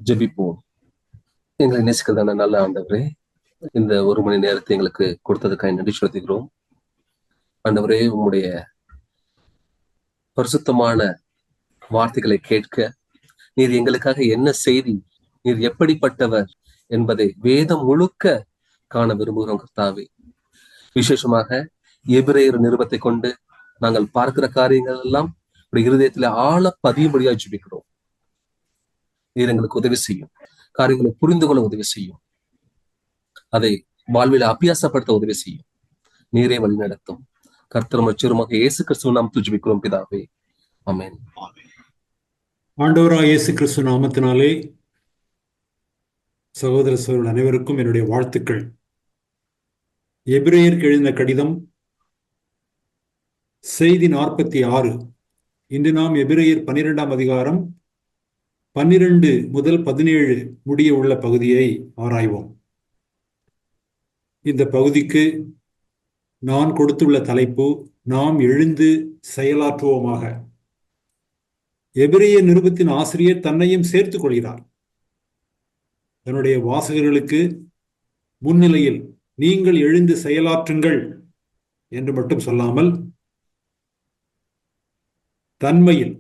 ஜெபிப்போம். எங்களை நேசிக்கிறதான நல்ல ஆண்டவரே, இந்த 1 மணி நேரத்தை எங்களுக்கு கொடுத்ததுக்காக நன்றி செலுத்துகிறோம். ஆண்டவரே, உம்முடைய பரிசுத்தமான வார்த்தைகளை கேட்க, நீர் எங்களுக்காக என்ன செய்தி, நீர் எப்படிப்பட்டவர் என்பதை வேதம் முழுக்க காண விரும்புகிறோம் கர்த்தாவே. விசேஷமாக எபிரேயர் நிருபத்தை கொண்டு நாங்கள் பார்க்கிற காரியங்கள் எல்லாம் இருதயத்துல ஆழ பதியும்படியா ஜெபிக்கிறோம். நீர் எங்களுக்கு உதவி செய்யும், காரியங்களை புரிந்து கொள்ள உதவி செய்யும், அதை வாழ்வில் அபியாசப்படுத்த உதவி செய்யும். நீரே வழி நடத்தும். கர்த்தரும் ரட்சகருமாக இயேசு கிறிஸ்துவின் நாமத்தில் ஜெபிக்கிறோம் பிதாவே, ஆமென். ஆண்டவராகிய இயேசு கிறிஸ்து நாமத்தினாலே சகோதர சகோதரர்கள் அனைவருக்கும் என்னுடைய வாழ்த்துக்கள். எபிரேயருக்கு எழுதின கடிதம் செய்தி 46. இன்று நாம் எபிரேயர் 12ஆம் அதிகாரம் 12 முதல் 17 முடிய உள்ள பகுதியை ஆராய்வோம். இந்த பகுதிக்கு நான் கொடுத்துள்ள தலைப்பு, நாம் எழுந்து செயலாற்றுவோமாக. எபிரேயர் நிருபத்தின் ஆசிரியர் தன்னையும் சேர்த்துக் கொள்கிறார். தன்னுடைய வாசகர்களுக்கு முன்னிலையில் நீங்கள் எழுந்து செயலாற்றுங்கள் என்று மட்டும் சொல்லாமல், தன்மையில்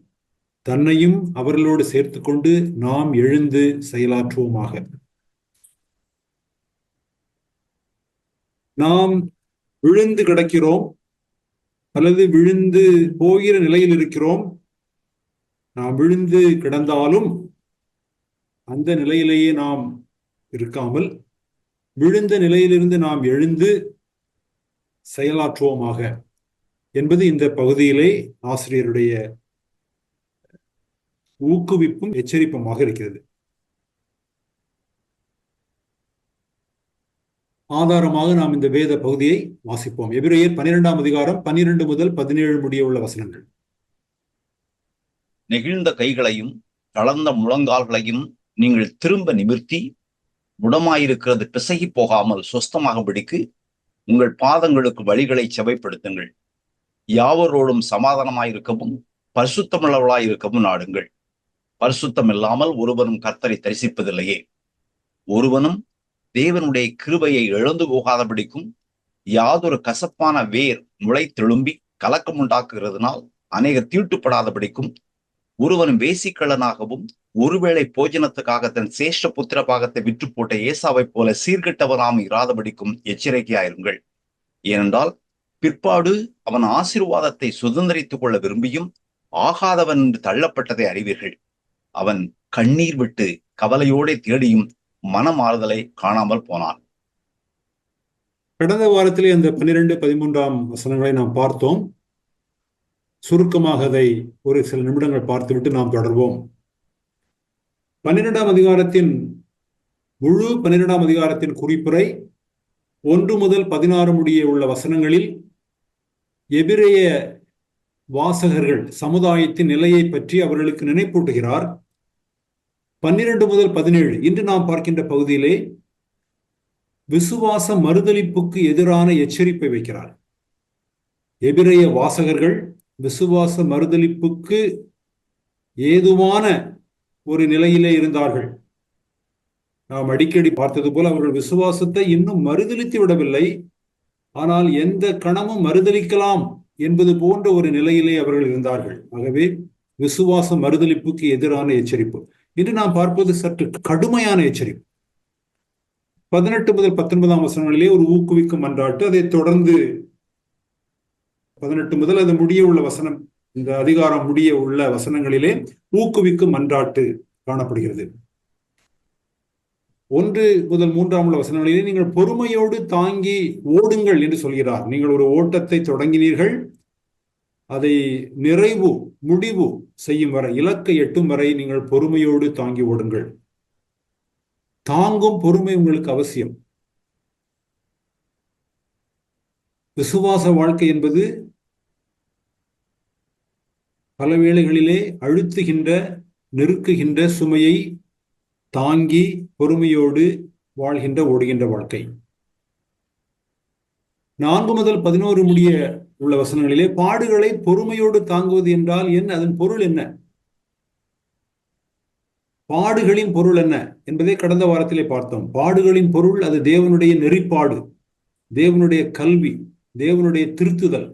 தன்னையும் அவர்களோடு சேர்த்துக்கொண்டு நாம் எழுந்து செயலாற்றுவோமாக. நாம் விழுந்து கிடக்கிறோம் அல்லது விழுந்து போகிற நிலையில் இருக்கிறோம். நாம் விழுந்து கிடந்தாலும் அந்த நிலையிலேயே நாம் இருக்காமல், விழுந்த நிலையிலிருந்து நாம் எழுந்து செயலாற்றுவோமாக என்பது இந்த பகுதியிலே ஆசிரியருடைய ஊக்குவிப்பும் எச்சரிப்புமாக இருக்கிறது. ஆதாரமாக நாம் இந்த வேத பகுதியை வாசிப்போம். எபிரேயர் 12ஆம் அதிகாரம் 12 முதல் 17 முடிய உள்ள வசனங்கள். நெகிழ்ந்த கைகளையும் தளர்ந்த முழங்கால்களையும் நீங்கள் திரும்ப நிமிர்த்தி, முடமாயிருக்கிறது பிசகி போகாமல் சொஸ்தமாகும்படிக்கு உங்கள் பாதங்களுக்கு வழிகளை செவைப்படுத்துங்கள். யாவரோடும் சமாதானமாயிருக்கவும் பரிசுத்தமுள்ளவர்களாயிருக்கவும் நாடுங்கள். பரிசுத்தம் இல்லாமல் ஒருவனும் கர்த்தரை தரிசிப்பதில்லையே. ஒருவனும் தேவனுடைய கிருபையை இழந்து போகாதபடிக்கும் யாதொரு கசப்பான வேர் முளைத்தெழும்பி கலக்கம் உண்டாக்குகிறதுனால் அநேகர் தீட்டுப்படாதபடிக்கும் ஒருவன் வேசிக்கலனாகவும் ஒருவேளை போஜனத்துக்காக தன் சேஷ்ட புத்திர பாகத்தை விற்று போட்ட ஏசாவை போல சீர்கெட்டவனாம் இராதபடிக்கும் எச்சரிக்கையாயிருங்கள். ஏனென்றால் பிற்பாடு அவன் ஆசீர்வாதத்தை சுதந்திரித்துக் கொள்ள விரும்பியும் ஆகாதவன் என்று தள்ளப்பட்டதை அறிவீர்கள். அவன் கண்ணீர் விட்டு கவலையோടെ தேடியும் மனமாறுதலை காணாமல் போனான். கடந்த வாரத்திலே அந்த 12, 13ஆம் வசனங்களை நாம் பார்த்தோம். சுருக்கமாக அதை ஒரு சில நிமிடங்கள் பார்த்துவிட்டு நாம் தொடர்வோம். 12ஆம் அதிகாரத்தின் முழு 12ஆம் அதிகாரத்தின் குறிப்புரை 1 முதல் 16 முடிய உள்ள வசனங்களில் எபிரேய வாசகர்கள் சமுதாயத்தின் நிலையை பற்றி அவர்களுக்கு நினைப்பூட்டுகிறார். 12 முதல் 17 இன்று நாம் பார்க்கின்ற பகுதியிலே விசுவாச மறுதலிப்புக்கு எதிரான எச்சரிப்பை வைக்கிறார். எபிரேய வாசகர்கள் விசுவாச மறுதலிப்புக்கு ஏதுவான ஒரு நிலையிலே இருந்தார்கள். நாம் அடிக்கடி பார்த்தது போல அவர்கள் விசுவாசத்தை இன்னும் மறுதலித்து விடவில்லை, ஆனால் எந்த கணமும் மறுதலிக்கலாம் என்பது போன்ற ஒரு நிலையிலே அவர்கள் இருந்தார்கள். ஆகவே விசுவாச மறுதலிப்புக்கு எதிரான எச்சரிப்பு. இன்று நாம் பார்ப்பது சற்று கடுமையான எச்சரிப்பு. 18 முதல் 19ஆம் வசனங்களிலே ஒரு ஊக்குவிக்கும் மன்றாட்டு, அதை தொடர்ந்து 18 முதல் அது முடிய உள்ள வசனம், இந்த அதிகாரம் முடிய உள்ள வசனங்களிலே ஊக்குவிக்கும் மன்றாட்டு காணப்படுகிறது. 1 முதல் 3ஆம் உள்ள வசனங்களிலே நீங்கள் பொறுமையோடு தாங்கி ஓடுங்கள் என்று சொல்கிறார். நீங்கள் ஒரு ஓட்டத்தை தொடங்கினீர்கள், அதை முடிவு செய்யும் வரை, இலக்கை எட்டும் வரை நீங்கள் பொறுமையோடு தாங்கி ஓடுங்கள். தாங்கும் பொறுமை உங்களுக்கு அவசியம். விசுவாச வாழ்க்கை என்பது பல வேளைகளிலே அழுத்துகின்ற, நெருக்குகின்ற சுமையை தாங்கி பொறுமையோடு வாழ்கின்ற, ஓடுகின்ற வாழ்க்கை. 4 முதல் 11 முடிய உள்ள வசனங்களிலே பாடுகளை பொறுமையோடு தாங்குவது என்றால் என்ன, அதன் பொருள் என்ன? பாடுகளின் பொருள் என்ன என்பதை கடந்த வாரத்திலே பார்த்தோம். பாடுகளின் பொருள் அது தேவனுடைய நெறிப்பாடு, தேவனுடைய கல்வி, தேவனுடைய திருத்துதல்,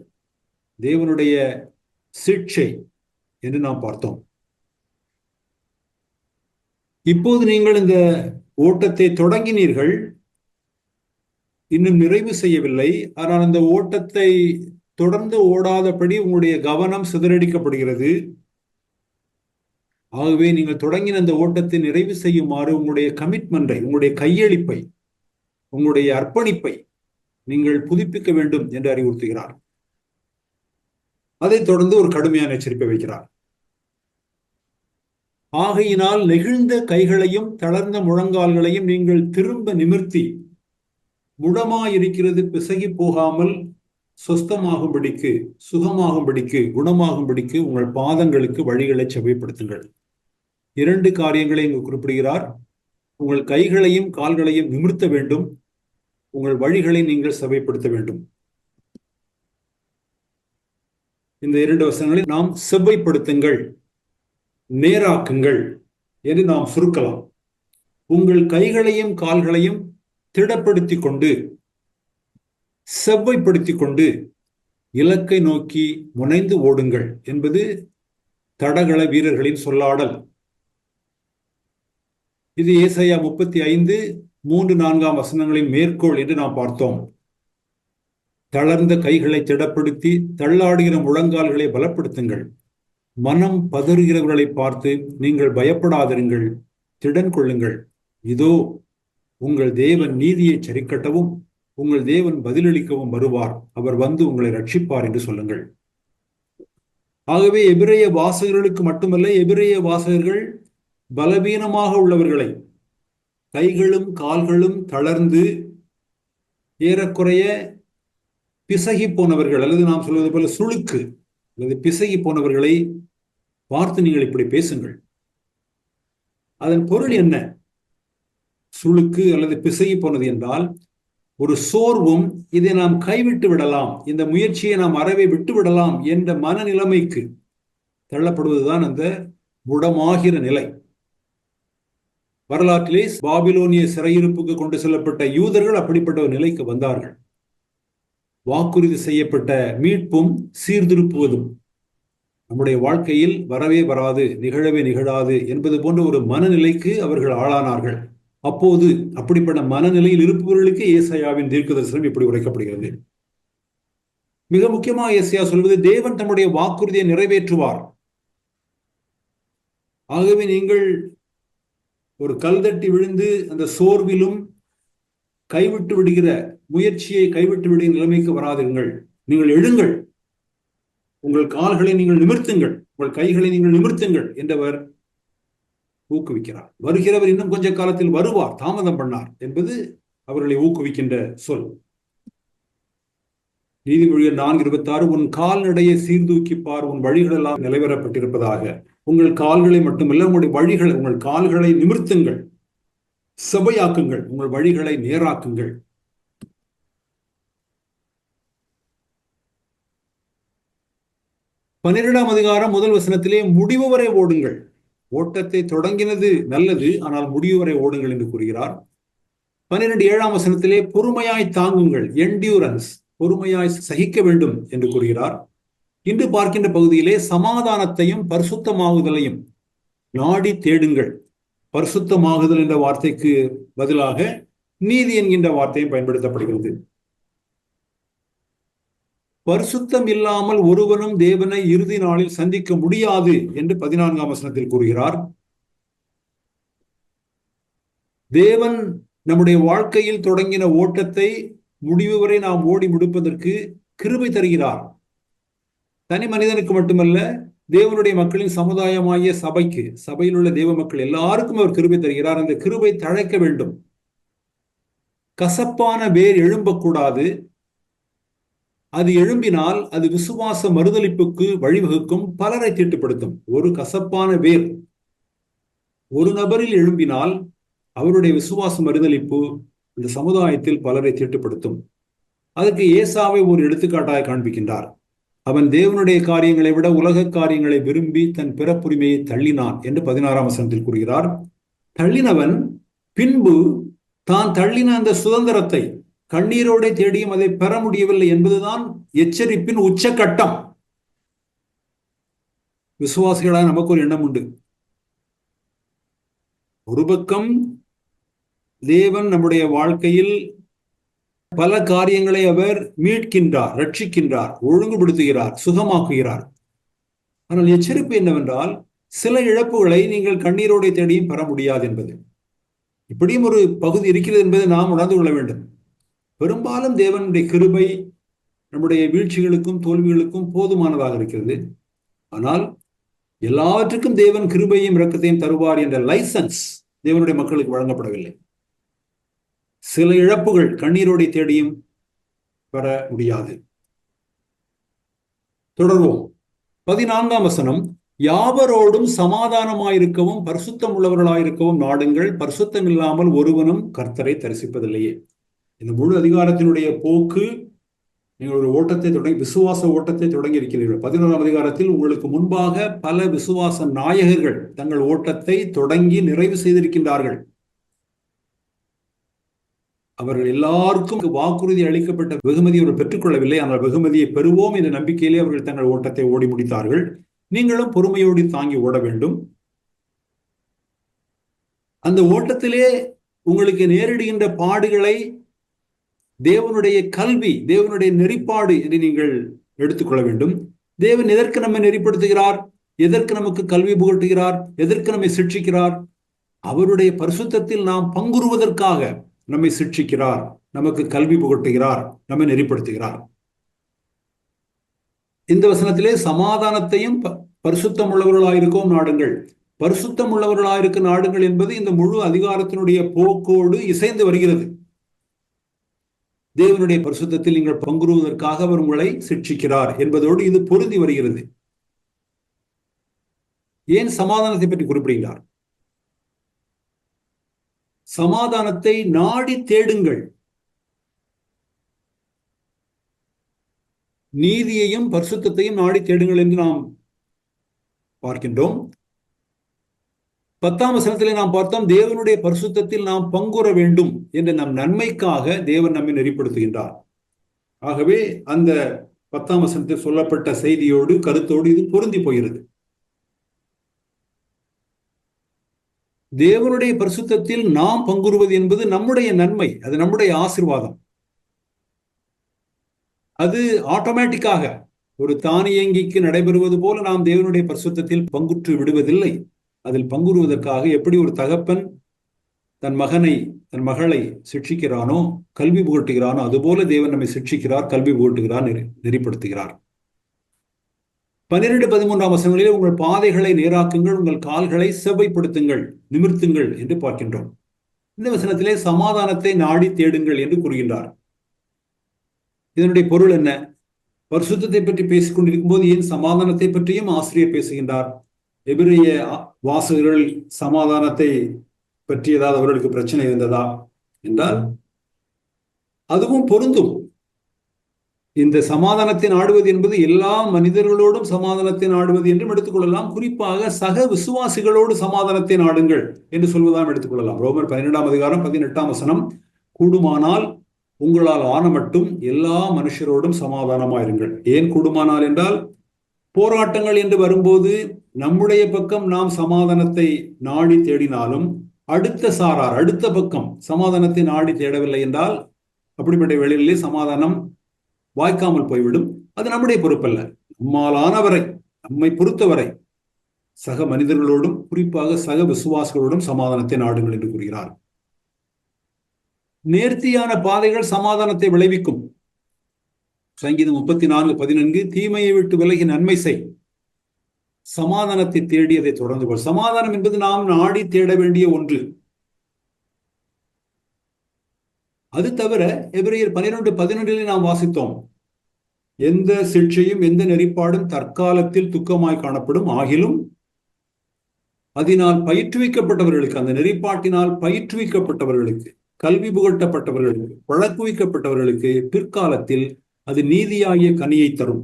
தேவனுடைய சிக்ஷை என்று நாம் பார்த்தோம். இப்போது நீங்கள் இந்த ஓட்டத்தை தொடங்கினீர்கள், இன்னும் நிறைவு செய்யவில்லை. ஆனால் அந்த ஓட்டத்தை தொடர்ந்து ஓடாதபடி உங்களுடைய கவனம் சிதறடிக்கப்படுகிறது. ஆகவே நீங்கள் தொடங்கின அந்த ஓட்டத்தை நிறைவு செய்யுமாறு உங்களுடைய கமிட்மெண்டை, உங்களுடைய கையளிப்பை, உங்களுடைய அர்ப்பணிப்பை நீங்கள் புதுப்பிக்க வேண்டும் என்று அறிவுறுத்துகிறார். அதைத் தொடர்ந்து ஒரு கடுமையான எச்சரிப்பை வைக்கிறார். ஆகையினால் நெகிழ்ந்த கைகளையும் தளர்ந்த முழங்கால்களையும் நீங்கள் திரும்ப நிமிர்த்தி, முடமாயிருக்கிறது பிசகி போகாமல் சொஸ்தமாகும்படிக்கு, சுகமாகும்படிக்கு, குணமாகும்படிக்கு உங்கள் பாதங்களுக்கு வழிகளை செவ்வைப்படுத்துங்கள். 2 காரியங்களை இங்கு குறிப்பிடுகிறார். உங்கள் கைகளையும் கால்களையும் நிமிர்த்த வேண்டும், உங்கள் வழிகளை நீங்கள் செவ்வைப்படுத்த வேண்டும். இந்த 2 வசனங்களை நாம் செவ்வைப்படுத்துங்கள், நேராக்குங்கள் என்று நாம் சுருக்கலாம். உங்கள் கைகளையும் கால்களையும் திடப்படுத்தி கொண்டு, செவ்வைப்படுத்தி கொண்டு இலக்கை நோக்கி முனைந்து ஓடுங்கள் என்பது தடகள வீரர்களின் சொல்லாடல். இது ஏசாயா 35 3-4 வசனங்களின் மேற்கோள் என்று நாம் பார்த்தோம். தளர்ந்த கைகளை திடப்படுத்தி தள்ளாடுகிற முழங்கால்களை பலப்படுத்துங்கள். மனம் பதறுகிறவர்களை பார்த்து நீங்கள் பயப்படாதிருங்கள், திடன் கொள்ளுங்கள். இதோ உங்கள் தேவன் நீதியை சரிக்கட்டவும் உங்கள் தேவன் பதிலளிக்கவும் வருவார், அவர் வந்து உங்களை ரட்சிப்பார் என்று சொல்லுங்கள். ஆகவே எபிரேய வாசகர்களுக்கு மட்டுமல்ல, எபிரேய வாசகர்கள் பலவீனமாக உள்ளவர்களை, கைகளும் கால்களும் தளர்ந்து ஏறக்குறைய பிசகி போனவர்கள், அல்லது நாம் சொல்வது போல சுளுக்கு அல்லது பிசகி போனவர்களை பார்த்து நீங்கள் இப்படி பேசுங்கள். அதன் பொருள் என்ன? சுளுக்கு அல்லது பிசகி போனது என்றால் ஒரு சோர்வும், இதை நாம் கைவிட்டு விடலாம், இந்த முயற்சியை நாம் அறவே விட்டு விடலாம் என்ற மனநிலைமைக்கு தள்ளப்படுவதுதான் அந்த முடமாகிற நிலை. வரலாற்றிலே பாபிலோனிய சிறையிருப்புக்கு கொண்டு செல்லப்பட்ட யூதர்கள் அப்படிப்பட்ட ஒரு நிலைக்கு வந்தார்கள். வாக்குறுதி செய்யப்பட்ட மீட்பும் சீர்திருப்புவதும் நம்முடைய வாழ்க்கையில் வரவே வராது, நிகழவே நிகழாது என்பது போன்ற ஒரு மனநிலைக்கு அவர்கள் ஆளானார்கள். அப்போது அப்படிப்பட்ட மனநிலையில் இருப்பவர்களுக்கு ஏசாயாவின் தீர்க்கதரிசனம் இப்படி உரைக்கப்படுகிறது. மிக முக்கியமாக ஏசாயா சொல்வது, தேவன் தம்முடைய வாக்குறுதியை நிறைவேற்றுவார். ஆகவே நீங்கள் ஒரு கல் தட்டி விழுந்து அந்த சோர்விலும் கைவிட்டு விடுகிற முயற்சியை கைவிட்டு விடுகிற நிலைமைக்கு வராதுங்கள். நீங்கள் எழுங்கள், உங்கள் கால்களை நீங்கள் நிமிர்த்துங்கள், உங்கள் கைகளை நீங்கள் நிமிர்த்துங்கள் என்றவர் ஊக்குவிக்கிறார். வருகிறவர் இன்னும் கொஞ்ச காலத்தில் வருவார், தாமதம் பண்ணார் என்பது அவர்களை ஊக்குவிக்கின்ற சொல். நீதிமொழிகள் 4:26, உன் கால்நடையை சீர்தூக்கிப்பார், உன் வழிகள் எல்லாம் நிலைவரப்பட்டிருப்பதாக. உங்கள் கால்களை மட்டுமல்ல, உங்களுடைய வழிகளை, உங்கள் கால்களை நிமிர்த்துங்கள், செவ்வையாக்குங்கள், உங்கள் வழிகளை நேராக்குங்கள். பன்னிரெண்டாம் அதிகாரம் 1 வசனத்திலே முடிவு வரை ஓடுங்கள். ஓட்டத்தை தொடங்கினது நல்லது, ஆனால் முடிவு வரை ஓடுங்கள் என்று கூறுகிறார். 12:7 வசனத்திலே பொறுமையாய் தாங்குங்கள், என்டியூரன்ஸ், பொறுமையாய் சகிக்க வேண்டும் என்று கூறுகிறார். இன்று பார்க்கின்ற பகுதியிலே சமாதானத்தையும் பரிசுத்தமாகுதலையும் நாடி தேடுங்கள். பரிசுத்தமாகுதல் என்ற வார்த்தைக்கு பதிலாக நீதி என்கின்ற வார்த்தையும் பயன்படுத்தப்படுகிறது. பரிசுத்தம் இல்லாமல் ஒருவனும் தேவனை இறுதி நாளில் சந்திக்க முடியாது என்று 14ஆம் வசனத்தில் கூறுகிறார். தேவன் நம்முடைய வாழ்க்கையில் தொடங்கின ஓட்டத்தை முடிவு வரை நாம் ஓடி முடிப்பதற்கு கிருபை தருகிறார். தனி மனிதனுக்கு மட்டுமல்ல, தேவனுடைய மக்களின் சமுதாயமாகிய சபைக்கு, சபையில் உள்ள தேவ மக்கள் எல்லாருக்கும் அவர் கிருபை தருகிறார். அந்த கிருபை தழைக்க வேண்டும். கசப்பான வேர் எழும்பக்கூடாது. அது எழும்பினால் அது விசுவாச மறுதலிப்புக்கு வழிவகுக்கும், பலரை தீட்டுப்படுத்தும். ஒரு கசப்பான வேர் ஒரு நபரில் எழும்பினால் அவருடைய விசுவாச மறுதலிப்பு இந்த சமுதாயத்தில் பலரை தீட்டுப்படுத்தும். அதற்கு ஏசாவை ஒரு எடுத்துக்காட்டாக காண்பிக்கின்றார். அவன் தேவனுடைய காரியங்களை விட உலக காரியங்களை விரும்பி தன் பிறப்புரிமையை தள்ளினான் என்று 16ஆம் வசனத்தில் கூறுகிறார். தள்ளினவன் பின்பு தான் தள்ளின அந்த சுதந்திரத்தை கண்ணீரோட தேடியும் அதை பெற முடியவில்லை என்பதுதான் எச்சரிப்பின் உச்சகட்டம். விசுவாசிகளாக நமக்கு ஒரு எண்ணம் உண்டு. ஒரு பக்கம் தேவன் நம்முடைய வாழ்க்கையில் பல காரியங்களை அவர் மீட்கின்றார், ரட்சிக்கின்றார், ஒழுங்குபடுத்துகிறார், சுகமாக்குகிறார். ஆனால் எச்சரிப்பு என்னவென்றால், சில இழப்புகளை நீங்கள் கண்ணீரோட தேடியும் பெற முடியாது என்பது. இப்படியும் ஒரு பகுதி இருக்கிறது என்பதை நாம் உணர்ந்து கொள்ள வேண்டும். பெரும்பாலும் தேவனுடைய கிருபை நம்முடைய வீழ்ச்சிகளுக்கும் தோல்விகளுக்கும் போதுமானதாக இருக்கிறது. ஆனால் எல்லாவற்றுக்கும் தேவன் கிருபையும் இரக்கத்தையும் தருவார் என்ற லைசன்ஸ் தேவனுடைய மக்களுக்கு வழங்கப்படவில்லை. சில இழப்புகள் கண்ணீரோடை தேடியும் பெற முடியாது. தொடர்வோம். 14ஆம் வசனம், யாவரோடும் சமாதானமாயிருக்கவும் பரிசுத்தம் உள்ளவர்களாயிருக்கவும் நாடுங்கள், பரிசுத்தம் இல்லாமல் ஒருவனும் கர்த்தரை தரிசிப்பதில்லையே. இந்த முழு அதிகாரத்தினுடைய போக்கு, நீங்கள் ஒரு ஓட்டத்தை தொடங்கி, விசுவாச ஓட்டத்தை தொடங்கி இருக்கிறீர்கள். 11ஆம் அதிகாரத்தில் உங்களுக்கு முன்பாக பல விசுவாச நாயகர்கள் தங்கள் ஓட்டத்தை தொடங்கி நிறைவு செய்திருக்கின்றார்கள். அவர்கள் எல்லாருக்கும் வாக்குறுதி அளிக்கப்பட்ட வெகுமதி அவர்கள் பெற்றுக்கொள்ளவில்லை. ஆனால் வெகுமதியை பெறுவோம் என்ற நம்பிக்கையிலே அவர்கள் தங்கள் ஓட்டத்தை ஓடி முடித்தார்கள். நீங்களும் பொறுமையோடு தாங்கி ஓட வேண்டும். அந்த ஓட்டத்திலே உங்களுக்கு நேரிடுகின்ற பாடுகளை தேவனுடைய கல்வி, தேவனுடைய நெறிப்பாடு என்று நீங்கள் எடுத்துக்கொள்ள வேண்டும். தேவன் எதற்கு நம்மை நெறிப்படுத்துகிறார்? எதற்கு நமக்கு கல்வி புகட்டுகிறார்? எதற்கு நம்மை சிட்சிக்கிறார்? அவருடைய பரிசுத்தத்தில் நாம் பங்குறுவதற்காக நம்மை சிட்சிக்கிறார், நமக்கு கல்வி புகட்டுகிறார், நம்மை நெறிப்படுத்துகிறார். இந்த வசனத்திலே சமாதானத்தையும் பரிசுத்தம் உள்ளவர்களாயிருக்கவும் நாடுங்கள், பரிசுத்தம் உள்ளவர்களாயிருக்க நாடுங்கள் என்பது இந்த முழு அதிகாரத்தினுடைய போக்கோடு இசைந்து வருகிறது. தேவனுடைய பரிசுத்தத்தில் நீங்கள் பங்குறுவதற்காக அவர் உங்களை சிட்சிக்கிறார் என்பதோடு இது பொருந்தி வருகிறது. ஏன் சமாதானத்தை பற்றி குறிப்பிடுகிறார்? சமாதானத்தை நாடி தேடுங்கள், நீதியையும் பரிசுத்தத்தையும் நாடி தேடுங்கள் என்று நாம் பார்க்கின்றோம். 10ஆம் வசனத்திலே நாம் பார்த்தோம், தேவனுடைய பரிசுத்தத்தில் நாம் பங்குற வேண்டும் என்ற நம் நன்மைக்காக தேவன் நம்மை நெறிப்படுத்துகின்றார். ஆகவே அந்த 10ஆம் வசனத்தில் சொல்லப்பட்ட செய்தியோடு கருத்தோடு இது பொருந்தி போகிறது. தேவனுடைய பரிசுத்தத்தில் நாம் பங்குறுவது என்பது நம்முடைய நன்மை, அது நம்முடைய ஆசீர்வாதம். அது ஆட்டோமேட்டிக்காக ஒரு தானியங்கிக்கு நடைபெறுவது போல நாம் தேவனுடைய பரிசுத்தத்தில் பங்குற்று விடுவதில்லை. அதில் பங்குறுவதற்காக எப்படி ஒரு தகப்பன் தன் மகனை, தன் மகளை சிட்சிக்கிறானோ, கல்வி புகட்டுகிறானோ, அதுபோல தேவன் நம்மை சிட்சிக்கிறார், கல்வி புகட்டுகிறார், நெறிப்படுத்துகிறார். 12, 13ஆம் வசனங்களிலே உங்கள் பாதைகளை நேராக்குங்கள், உங்கள் கால்களை செவ்வைப்படுத்துங்கள், நிமிர்த்துங்கள் என்று பார்க்கின்றோம். இந்த வசனத்திலே சமாதானத்தை நாடி தேடுங்கள் என்று கூறுகின்றார். இதனுடைய பொருள் என்ன? பரிசுத்தத்தை பற்றி பேசிக் கொண்டிருக்கும் போது ஏன் சமாதானத்தை பற்றியும் ஆசிரியர் பேசுகின்றார்? எபிரேய வாசகர்கள் சமாதானத்தை பற்றி ஏதாவது அவர்களுக்கு பிரச்சனை இருந்ததா என்றால் அதுவும் பொருந்தும். இந்த சமாதானத்தை நாடுவது என்பது எல்லா மனிதர்களோடும் சமாதானத்தை நாடுவது என்றும் எடுத்துக்கொள்ளலாம். குறிப்பாக சக விசுவாசிகளோடு சமாதானத்தை நாடுங்கள் என்று சொல்வதாம் எடுத்துக்கொள்ளலாம். ரோமர் 12ஆம் அதிகாரம் 18ஆம் வசனம், கூடுமானால் உங்களால் ஆன மட்டும் எல்லா மனுஷரோடும் சமாதானமாயிருங்கள். ஏன் கூடுமானால் என்றால், போராட்டங்கள் என்று வரும்போது நம்முடைய பக்கம் நாம் சமாதானத்தை நாடி தேடினாலும் அடுத்த சாரார், அடுத்த பக்கம் சமாதானத்தை நாடி தேடவில்லை என்றால் அப்படிப்பட்ட வேளையிலே சமாதானம் வாய்க்காமல் போய்விடும். அது நம்முடைய பொறுப்பல்ல. நம்மாலானவரை, நம்மை பொறுத்தவரை சக மனிதர்களோடும் குறிப்பாக சக விசுவாசிகளோடும் சமாதானத்தை நாடுங்கள் என்று கூறுகிறார். நேர்த்தியான பாதைகள் சமாதானத்தை விளைவிக்கும். சங்கீதம் 34:14, தீமையை விட்டு விலகி நன்மை செய், சமாதானத்தை தேடி அதை தொடர்ந்து கொள். சமாதானம் என்பது நாம் நாடி தேட வேண்டிய ஒன்று. அது தவிர எபிரேயர் 12:11 நாம் வாசித்தோம், எந்த சிக்ஷையும் எந்த நெறிப்பாடும் தற்காலத்தில் துக்கமாய் காணப்படும், ஆகிலும் அதனால் பயிற்றுவிக்கப்பட்டவர்களுக்கு, அந்த நெறிப்பாட்டினால் பயிற்றுவிக்கப்பட்டவர்களுக்கு, கல்வி புகட்டப்பட்டவர்களுக்கு, பழக்குவிக்கப்பட்டவர்களுக்கு பிற்காலத்தில் அது நீதியாகிய கனியை தரும்.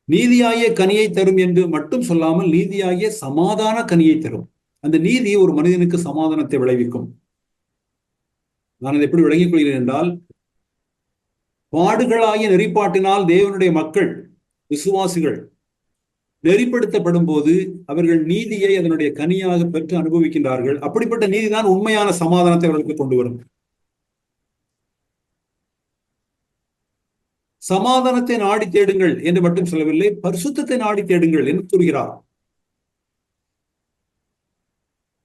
நீதியாகிய கனியை தரும் என்று மட்டும் சொல்லாமல் நீதியாகிய சமாதான கனியை தரும். அந்த நீதி ஒரு மனிதனுக்கு சமாதானத்தை விளைவிக்கும். நான் அதை எப்படி விளங்கிக் கொள்கிறேன் என்றால், பாடுகளாகிய நெறிப்பாட்டினால் தேவனுடைய மக்கள், விசுவாசிகள் நெறிப்படுத்தப்படும் போது அவர்கள் நீதியை அதனுடைய கனியாக பெற்று அனுபவிக்கின்றார்கள். அப்படிப்பட்ட நீதிதான் உண்மையான சமாதானத்தை அவர்களுக்கு கொண்டு வரும். சமாதானத்தை நாடி தேடுங்கள் என்று மட்டும் சொல்லவில்லை, பரிசுத்தத்தை நாடி தேடுங்கள் என்று கூறுகிறார்.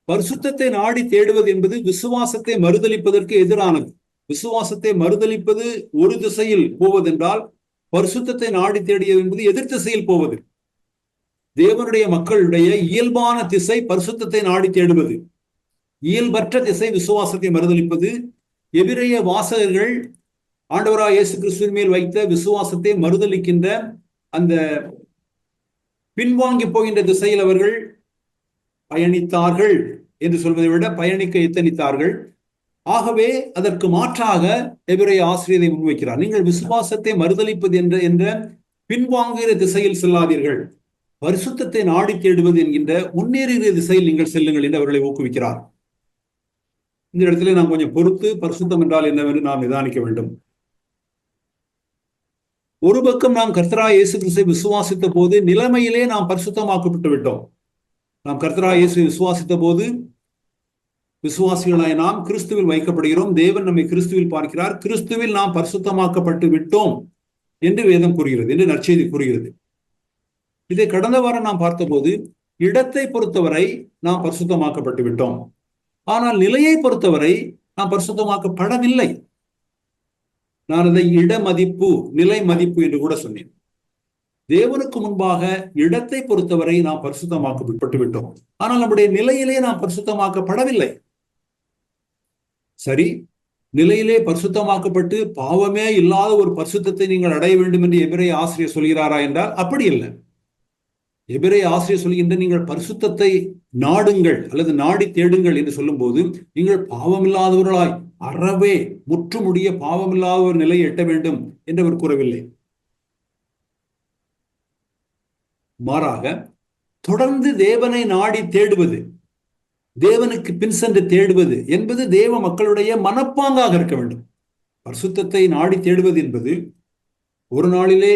பரிசுத்தத்தை நாடி தேடுவது என்பது விசுவாசத்தை மறுதலிப்பதற்கு எதிரானது. விசுவாசத்தை மறுதலிப்பது ஒரு திசையில் போவதென்றால், பரிசுத்தத்தை நாடி தேடியது என்பது எதிர் திசையில் போவது. தேவனுடைய மக்களுடைய இயல்பான திசை பரிசுத்தத்தை நாடி தேடுவது, இயல்பற்ற திசை விசுவாசத்தை மறுதலிப்பது. எபிரேய வாசகர்கள் ஆண்டவராய் இயேசு கிறிஸ்துவின் மேல் வைத்த விசுவாசத்தை மறுதலிக்கின்ற அந்த பின்வாங்கி போகின்ற திசையில் அவர்கள் பயணித்தார்கள் என்று சொல்வதை விட பயணிக்க எத்தனித்தார்கள். ஆகவே அதற்கு மாற்றாக எபிரேய ஆசிரியரை முன்வைக்கிறார். நீங்கள் விசுவாசத்தை மறுதலிப்பது என்ற பின்வாங்குகிற திசையில் செல்லாதீர்கள், பரிசுத்தத்தை நாடி தேடுவது என்கின்ற முன்னேறுகிற திசையில் நீங்கள் செல்லுங்கள் என்று அவர்களை ஊக்குவிக்கிறார். இந்த இடத்துல நாம் கொஞ்சம் பொறுத்து பரிசுத்தம் என்றால் என்னவென்று நாம் நிதானிக்க வேண்டும். ஒரு பக்கம் நாம் கர்த்தராகிய இயேசு கிறிஸ்துவை விசுவாசித்த போது நிலைமையிலே நாம் பரிசுத்தமாக்கப்பட்டு விட்டோம். நாம் கர்த்தராகிய இயேசுவை விசுவாசித்த போது விசுவாசிகளாய் நாம் கிறிஸ்துவில் வைக்கப்படுகிறோம். தேவன் நம்மை கிறிஸ்துவில் பார்க்கிறார். கிறிஸ்துவில் நாம் பரிசுத்தமாக்கப்பட்டு விட்டோம் என்று வேதம் கூறுகிறது, என்று நற்செய்தி கூறுகிறது. இதை கடந்த வாரம் நாம் பார்த்தபோது இடத்தை பொறுத்தவரை நாம் பரிசுத்தமாக்கப்பட்டு விட்டோம், ஆனால் நிலையை பொறுத்தவரை நாம் பரிசுத்தமாக்கப்படவில்லை. நான் அதை இட மதிப்பு, நிலை மதிப்பு என்று கூட சொன்னேன். தேவனுக்கு முன்பாக இடத்தை பொறுத்தவரை நாம் பரிசுத்தமாக்கப்பட்டு விட்டோம், ஆனால் நம்முடைய நிலையிலே நாம் பரிசுத்தமாக்கப்படவில்லை. சரி, நிலையிலே பரிசுத்தமாக்கப்பட்டு பாவமே இல்லாத ஒரு பரிசுத்தத்தை நீங்கள் அடைய வேண்டும் என்று எபிரேய ஆசிரியர் சொல்கிறாரா என்றால் அப்படி இல்லை. எபிரேய ஆசிரியர் சொல்கின்ற நீங்கள் பரிசுத்தத்தை நாடுங்கள் அல்லது நாடி தேடுங்கள் என்று சொல்லும் போது நீங்கள் பாவமில்லாதவர்களாய் அறவே முற்றுமுடிய பாவமில்லாத ஒரு நிலையை எட்ட வேண்டும் என்று அவர் கூறவில்லை. மாறாக தொடர்ந்து தேவனை நாடி தேடுவது, தேவனுக்கு பின் சென்று தேடுவது என்பது தேவ மக்களுடைய மனப்பாங்காக இருக்க வேண்டும். பரிசுத்தத்தை நாடி தேடுவது என்பது ஒரு நாளிலே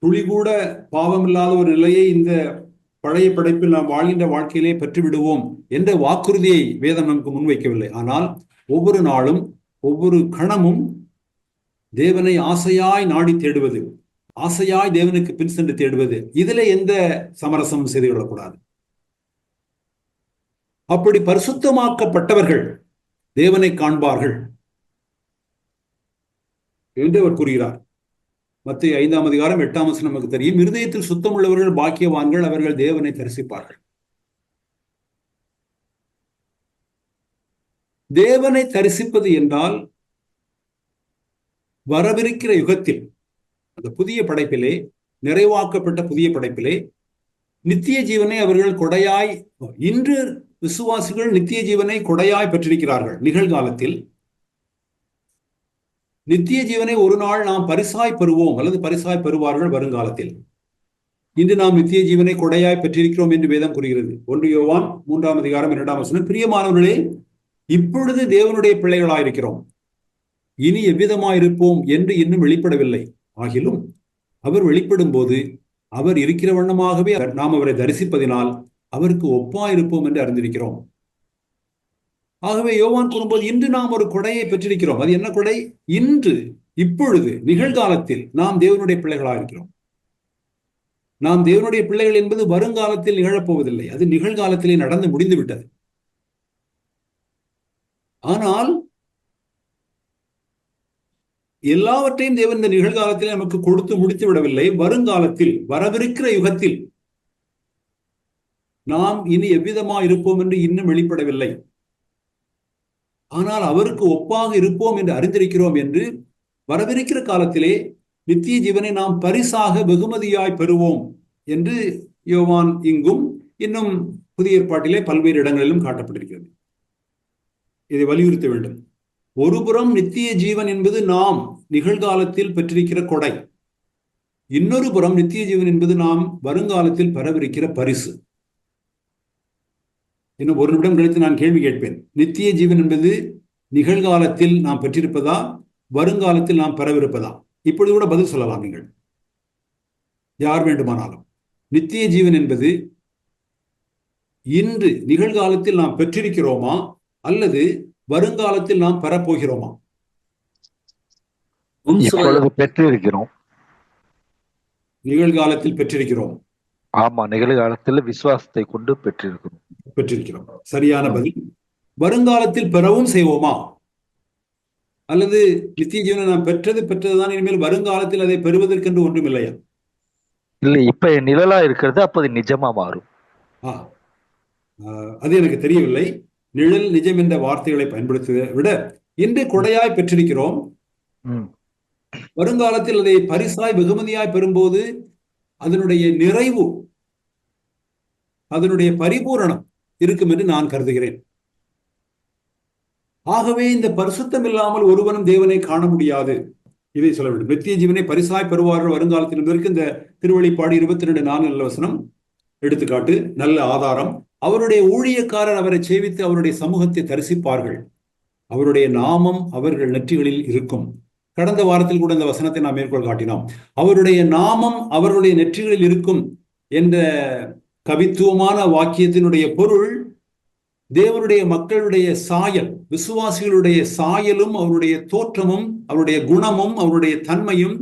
துளி கூட பாவமில்லாத ஒரு நிலையை இந்த பழைய படைப்பில் நாம் வாழ்கின்ற வாழ்க்கையிலே பெற்றுவிடுவோம் என்ற வாக்குறுதியை வேதம் நமக்கு முன்வைக்கவில்லை. ஆனால் ஒவ்வொரு நாளும் ஒவ்வொரு கணமும் தேவனை ஆசையாய் நாடி தேடுவது, ஆசையாய் தேவனுக்கு பின் சென்று தேடுவது, இதுல எந்த சமரசமும் செய்து கொள்ளக்கூடாது. அப்படி பரிசுத்தமாக்கப்பட்டவர்கள் தேவனை காண்பார்கள் என்று அவர் கூறுகிறார். மத்தேயு 5ஆம் அதிகாரம் 8ஆம் வசனம் நமக்கு தெரியும். இருதயத்தில் சுத்தம் உள்ளவர்கள் பாக்கியவான்கள், அவர்கள் தேவனை தரிசிப்பார்கள். தேவனை தரிசிப்பது என்றால் வரவிருக்கிற யுகத்தில், அந்த புதிய படைப்பிலே, நிறைவாக்கப்பட்ட புதிய படைப்பிலே நித்திய ஜீவனை அவர்கள் கொடையாய், இன்று விசுவாசிகள் நித்திய ஜீவனை கொடையாய் பெற்றிருக்கிறார்கள். நிகழ்காலத்தில் நித்திய ஜீவனை ஒரு நாள் நாம் பரிசாய் பெறுவோம் அல்லது பரிசாய் பெறுவார்கள் வருங்காலத்தில். இன்று நாம் நித்திய ஜீவனை கொடையாய் பெற்றிருக்கிறோம் என்று வேதம் கூறுகிறது. 1 யோவான் 3ஆம் அதிகாரம் 2ஆம் வசனம், பிரியமானவர்களே, இப்பொழுது தேவனுடைய பிள்ளைகளாயிருக்கிறோம், இனி எவ்விதமாயிருப்போம் என்று இன்னும் வெளிப்படவில்லை. ஆகிலும் அவர் வெளிப்படும் போது அவர் இருக்கிற வண்ணமாகவே நாம் அவரை தரிசிப்பதினால் அவருக்கு ஒப்பாயிருப்போம் என்று அறிந்திருக்கிறோம். ஆகவே யோவான் கூறும்போது இன்று நாம் ஒரு கொடையை பெற்றிருக்கிறோம். அது என்ன கொடை? இன்று, இப்பொழுது, நிகழ்காலத்தில் நாம் தேவனுடைய பிள்ளைகளாக இருக்கிறோம். நாம் தேவனுடைய பிள்ளைகள் என்பது வருங்காலத்தில் நிகழப்போவதில்லை, அது நிகழ்காலத்திலே நடந்து முடிந்து விட்டது. ஆனால் எல்லாவற்றையும் தேவன் இந்த நிகழ்காலத்தில் நமக்கு கொடுத்து முடித்து விடவில்லை. வருங்காலத்தில், வரவிருக்கிற யுகத்தில் நாம் இனி எவ்விதமா இருப்போம் என்று இன்னும் வெளிப்படவில்லை. ஆனால் அவருக்கு ஒப்பாக இருப்போம் என்று அறிந்திருக்கிறோம் என்று வரவிருக்கிற காலத்திலே நித்திய ஜீவனை நாம் பரிசாக வெகுமதியாய் பெறுவோம் என்று யோவான் இங்கும் இன்னும் புதிய ஏற்பாட்டிலே பல்வேறு இடங்களிலும் காட்டப்பட்டிருக்கிறது. இதை வலியுறுத்த வேண்டும். ஒருபுறம் நித்திய ஜீவன் என்பது நாம் நிகழ்காலத்தில் பெற்றிருக்கிற கொடை. இன்னொரு புறம் நித்திய ஜீவன் என்பது நாம் வருங்காலத்தில் பெறவிருக்கிற பரிசு. இன்னும் ஒரு நிமிடம் கழித்து நான் கேள்வி கேட்பேன். நித்திய ஜீவன் என்பது நிகழ்காலத்தில் நாம் பெற்றிருப்பதா, வருங்காலத்தில் நாம் பெறவிருப்பதா? இப்பொழுது கூட பதில் சொல்லலாம் நீங்கள், யார் வேண்டுமானாலும். நித்திய ஜீவன் என்பது இன்று நிகழ்காலத்தில் நாம் பெற்றிருக்கிறோமா அல்லது வருங்காலத்தில் நாம் பெறப்போகிறோமா? இப்பொழுது பெற்றிருக்கிறோம். நிகழ்காலத்தில் பெற்றிருக்கிறோம். ஆமா, நிகழ்காலத்தில் விசுவாசத்தை கொண்டு பெற்றிருக்கிறோம். சரியான பதில். வருங்காலத்தில் பெறவும் செய்வோமா? அல்லது நித்திய ஜீவனை நாம் பெற்றதுதான், இனிமேல் வருங்காலத்தில் அதை பெறுவதற்கென்று ஒன்றும் இல்லையா? இல்லை, இப்ப நிழலா இருக்கிறது, அப்போது நிஜமா மாறும். அது எனக்கு தெரியவில்லை. நிழல் நிஜம் என்ற வார்த்தைகளை பயன்படுத்துவதை விட இன்று கொடையாய் பெற்றிருக்கிறோம். வருங்காலத்தில் அதை பரிசாய் வெகுமதியாய் பெறும்போது அதனுடைய நிறைவு, அதனுடைய பரிபூரணம் இருக்கும் என்று நான் கருதுகிறேன். ஆகவே இந்த பரிசுத்தம் இல்லாமல் ஒருவனும் தேவனை காண முடியாது. இதை சொல்ல வேண்டும். நித்திய ஜீவனை பரிசாய் பெறுவார்கள் வருங்காலத்தில் என்பதற்கு இந்த திருவெளிப்பாடு 22:4 எடுத்துக்காட்டு, நல்ல ஆதாரம். அவருடைய ஊழியக்காரர் அவரை சேவித்து அவருடைய சமூகத்தை தரிசிப்பார்கள், அவருடைய நாமம் அவர்கள் நெற்றிகளில் இருக்கும். கடந்த வாரத்தில் கூட இந்த வசனத்தை நாம் மேற்கோள் காட்டினோம். அவருடைய நாமம் அவர்களுடைய நெற்றிகளில் இருக்கும் என்ற கவித்துவமான வாக்கியத்தினுடைய பொருள், தேவனுடைய மக்களுடைய சாயல், விசுவாசிகளுடைய சாயலும் அவருடைய தோற்றமும் அவருடைய குணமும் அவருடைய தன்மையும்